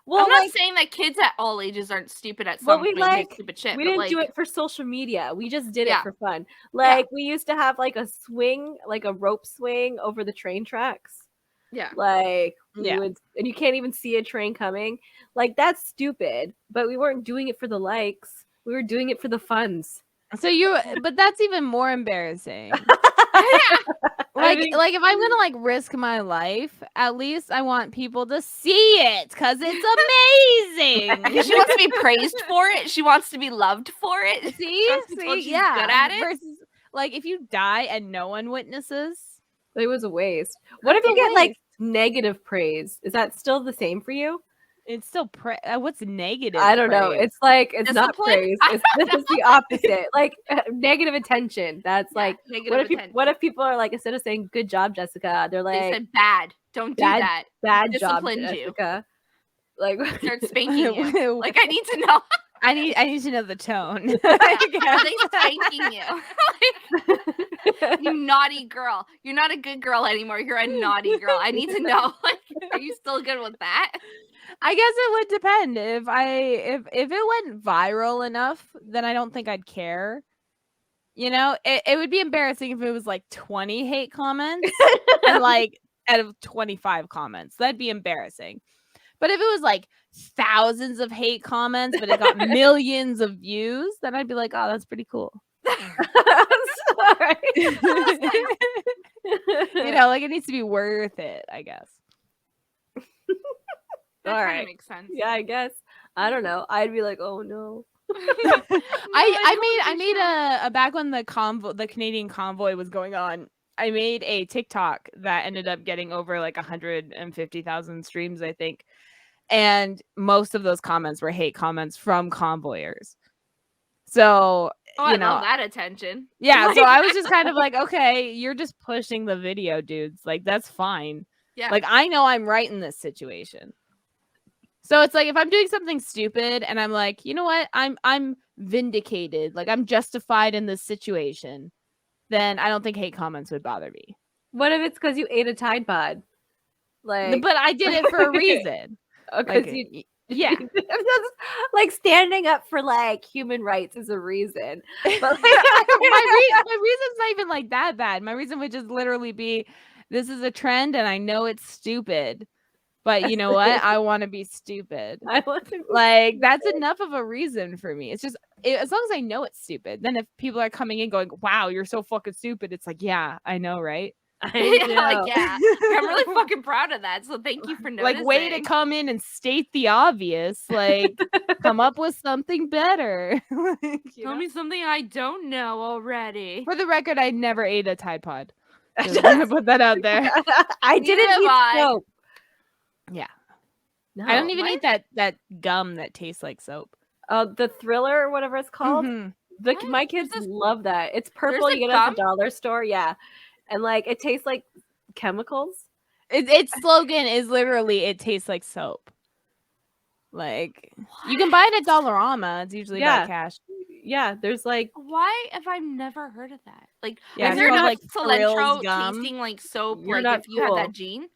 well, I'm not like saying that kids at all ages aren't stupid at well, some we point and do like stupid shit, we but didn't do like, it for social media. We just did it Yeah. for fun. Like we used to have like a swing, like a rope swing over the train tracks. yeah. Like we Yeah. would, and you can't even see a train coming. Like that's stupid. But we weren't doing it for the likes. We were doing it for the funds. So but that's even more embarrassing. Yeah. I mean- Like if I'm gonna like risk my life, at least I want people to see it because it's amazing. She wants to be praised for it. She wants to be loved for it. See, She wants to be told she's yeah. good at it. Versus like if you die and no one witnesses, It was a waste. What if That's you a get like waste. negative praise? Is that still the same for you? it's still what's negative? I don't know. praise? It's like it's not Discipline? praise. This is the opposite. Like negative attention. That's Yeah, like negative attention. what if people are like instead of saying good job, Jessica, they're They like said bad. Don't do that. bad job, disciplined you. Jessica. Like Start spanking you. Like I need to know. I need to know the tone. Are they spanking you? Like, you naughty girl. You're not a good girl anymore. You're a naughty girl. I need to know. Like, are you still good with that? I guess it would depend. If it went viral enough, then I don't think I'd care. You know, it would be embarrassing if it was like 20 hate comments and like out of 25 comments. That'd be embarrassing. But if it was like thousands of hate comments, but it got millions of views, then I'd be like, oh, that's pretty cool. sorry. You know, like it needs to be worth it, I guess. That All kind right. of makes sense. Yeah, I guess. I don't know. I'd be like, oh no. I made a back when the Canadian convoy was going on. I made a TikTok that ended up getting over like 150,000 streams, I think. And most of those comments were hate comments from convoyers. So, Oh, I love that attention. yeah, Like, so I was just kind of like, okay, you're just pushing the video, dudes. Like, that's fine. yeah. Like, I know I'm right in this situation. So it's like if I'm doing something stupid and I'm like, you know what? I'm vindicated. Like I'm justified in this situation. Then I don't think hate comments would bother me. What if it's because you ate a Tide Pod? Like, But I did it for a reason. because Like, you, yeah. like standing up for like human rights is a reason. But like, my reason's not even like that bad. My reason would just literally be this is a trend and I know it's stupid. But you know what? I want to be stupid. I want to be Like that's enough of a reason for me. It's just as long as I know it's stupid. Then if people are coming in going, "Wow, you're so fucking stupid," it's like, yeah, I know, right? Yeah, know. like, yeah. I'm really fucking proud of that. So thank you for noticing. Like, way to come in and state the obvious. Like, come up with something better. Like, you Tell know? me something I don't know already. For the record, I never ate a Tide Pod. Just gonna put that out there. I Neither didn't have eat I. soap. Yeah. No. I don't even what? eat that gum that tastes like soap. The Thriller or whatever it's called. Mhm. My What? kids There's this- love that. It's purple. a You get it at the gum? dollar store. Yeah, and like it tastes like chemicals. Its slogan is literally "It tastes like soap." Like you can buy it at Dollarama. It's usually Yeah. about cash. Yeah, there's like Why have I never heard of that? Like, Yeah, is it's there called, not like, cilantro Thrills gum. tasting like soap? You're like not if you had that cool. gene,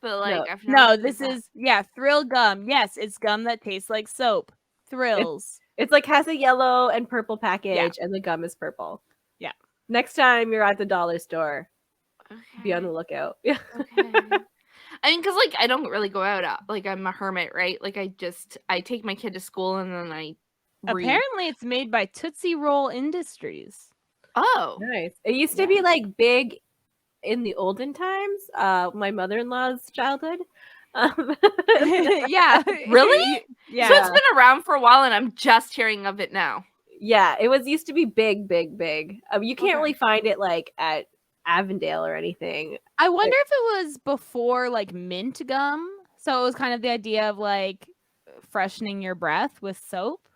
but like I've never No, heard this of that. is Thrill gum. Yes, it's gum that tastes like soap. Thrills. it's like has a yellow and purple package, and the gum is purple. Yeah. Next time you're at the dollar store, be on the Okay. lookout. Yeah. Okay. I mean, because like I don't really go out. Like I'm a hermit, right? Like I take my kid to school and then I read. Apparently, it's made by Tootsie Roll Industries. Oh, Nice. It used to be like big in the olden times. My mother-in-law's childhood. Yeah. Really? Yeah. So it's been around for a while, and I'm just hearing of it now. Yeah, it was used to be big. You can't Okay. really find it like at Avondale or anything. I wonder if it was before like mint gum. So it was kind of the idea of like freshening your breath with soap.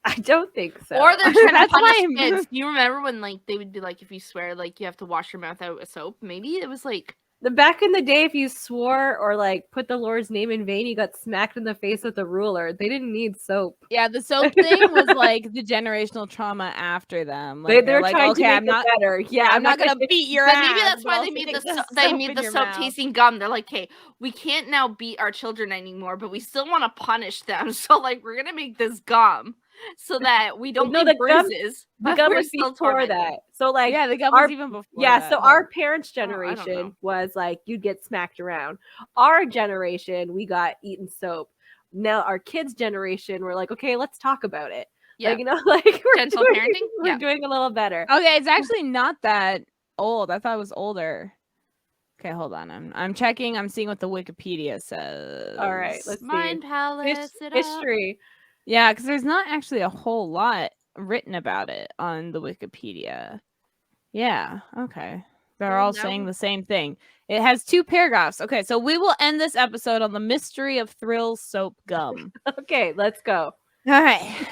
I don't think so. Or they're trying to That's punish why I'm- kids. You remember when like they would be like, if you swear, like you have to wash your mouth out with soap? Maybe it was like Back in the day, if you swore or like put the Lord's name in vain, you got smacked in the face with a ruler. They didn't need soap. Yeah, the soap thing was like the generational trauma after them. Like They're like, trying okay, to make I'm not it better. Yeah, I'm not gonna beat your But ass. maybe that's but why I'll they made stick the in your soap mouth. tasting gum. They're like, hey, we can't now beat our children anymore, but we still want to punish them. So like, we're gonna make this gum so that we don't No, get the gum- bruises. The but gum we're was still before tormented. that. So like Yeah, the gum our was even before yeah, that. so our parents' I don't know. generation was like you'd get smacked around. Our generation, we got eaten soap. Now our kids' generation, we're like, okay, let's talk about it. Yeah. Like, you know, like we're Gentle doing, parenting? we're Yeah. doing a little better. Okay, it's actually not that old. I thought it was older. Okay, hold on. I'm checking. I'm seeing what the Wikipedia says. All right, let's Mind see. palace it up. History. Yeah, because there's not actually a whole lot written about it on the Wikipedia. Yeah, okay. They're Well, all now saying we- the same thing. It has 2 paragraphs. Okay, so we will end this episode on the mystery of Thrills soap gum. Okay, let's go. All right.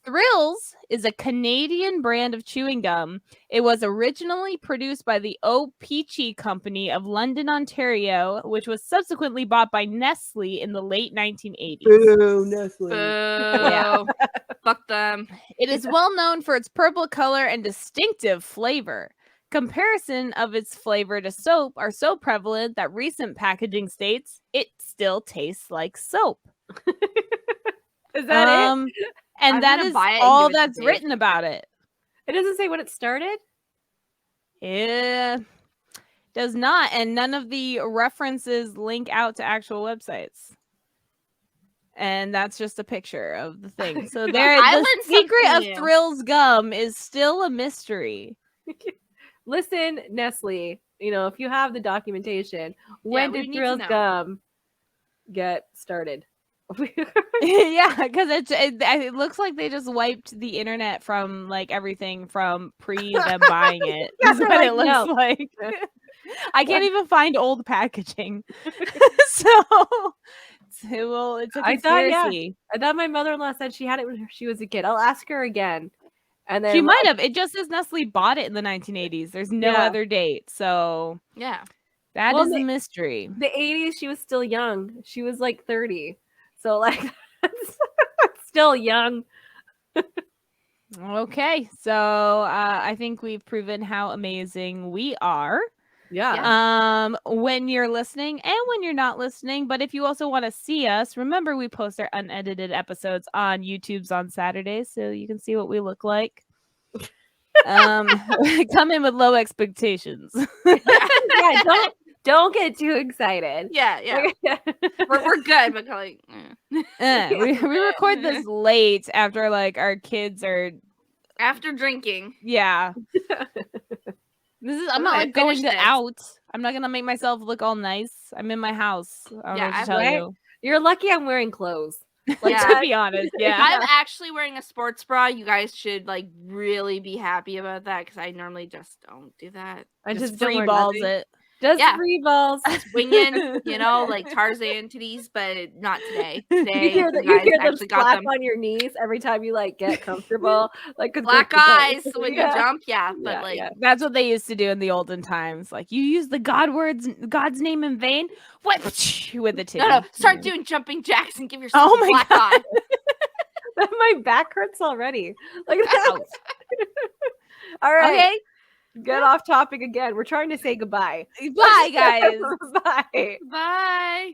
Thrills is a Canadian brand of chewing gum. It was originally produced by the O. Peachy Company of London, Ontario, which was subsequently bought by Nestle in the late 1980s. Boo, Nestle. Boo. Fuck them. It is well known for its purple color and distinctive flavor. Comparison of its flavor to soap are so prevalent that recent packaging states it still tastes like soap. Is that it? And I'm that gonna is buy it and all give it to that's Dave. written about it. It doesn't say when it started. It does not, and none of the references link out to actual websites. And that's just a picture of the thing. So there, I the learned secret something of new. Thrills gum is still a mystery. Listen, Nestle, you know, if you have the documentation, when we did need to Thrills know. gum get started? Yeah, because it looks like they just wiped the internet from like everything from pre them buying it. Yeah, Is they're what like, it looks no. like. I can't even find old packaging. So it's a I thought, yeah. conspiracy. I thought my mother-in-law said she had it when she was a kid. I'll ask her again. And then She might have. It just says Nestle bought it in the 1980s. There's no Yeah. other date. So Yeah. that Well, is a mystery. the 80s, she was still young. She was like 30. So like that's still young. Okay. So I think we've proven how amazing we are. Yeah. When you're listening and when you're not listening, but if you also want to see us, remember we post our unedited episodes on YouTube's on Saturdays, so you can see what we look like. Come in with low expectations. Yeah, don't get too excited. Yeah. We're good, but like We record this late after like our kids are after drinking. yeah. I'm not Okay, like going finish this. out. I'm not gonna make myself look all nice. I'm in my house. I don't know what to tell right? you. You're lucky I'm wearing clothes. Like Yeah. to be honest, yeah. I'm actually wearing a sports bra. You guys should like really be happy about that because I normally just don't do that. I just don't free wear balls nothing. it. Just Yeah. free balls. Swinging, you know, like Tarzan titties, but not today. You Today, hear, you you guys hear them actually got slap them. on your knees every time you like get comfortable. Like 'cause Black they're- eyes when you Yeah. jump, yeah, but Yeah, like yeah. That's what they used to do in the olden times. Like you use the God's name in vain. What with the titty? no, start doing jumping jacks and give yourself Oh a my black God. eye. My back hurts already. Like that. All right. Okay. Get off topic again. We're trying to say goodbye. Bye, guys. Bye. Bye.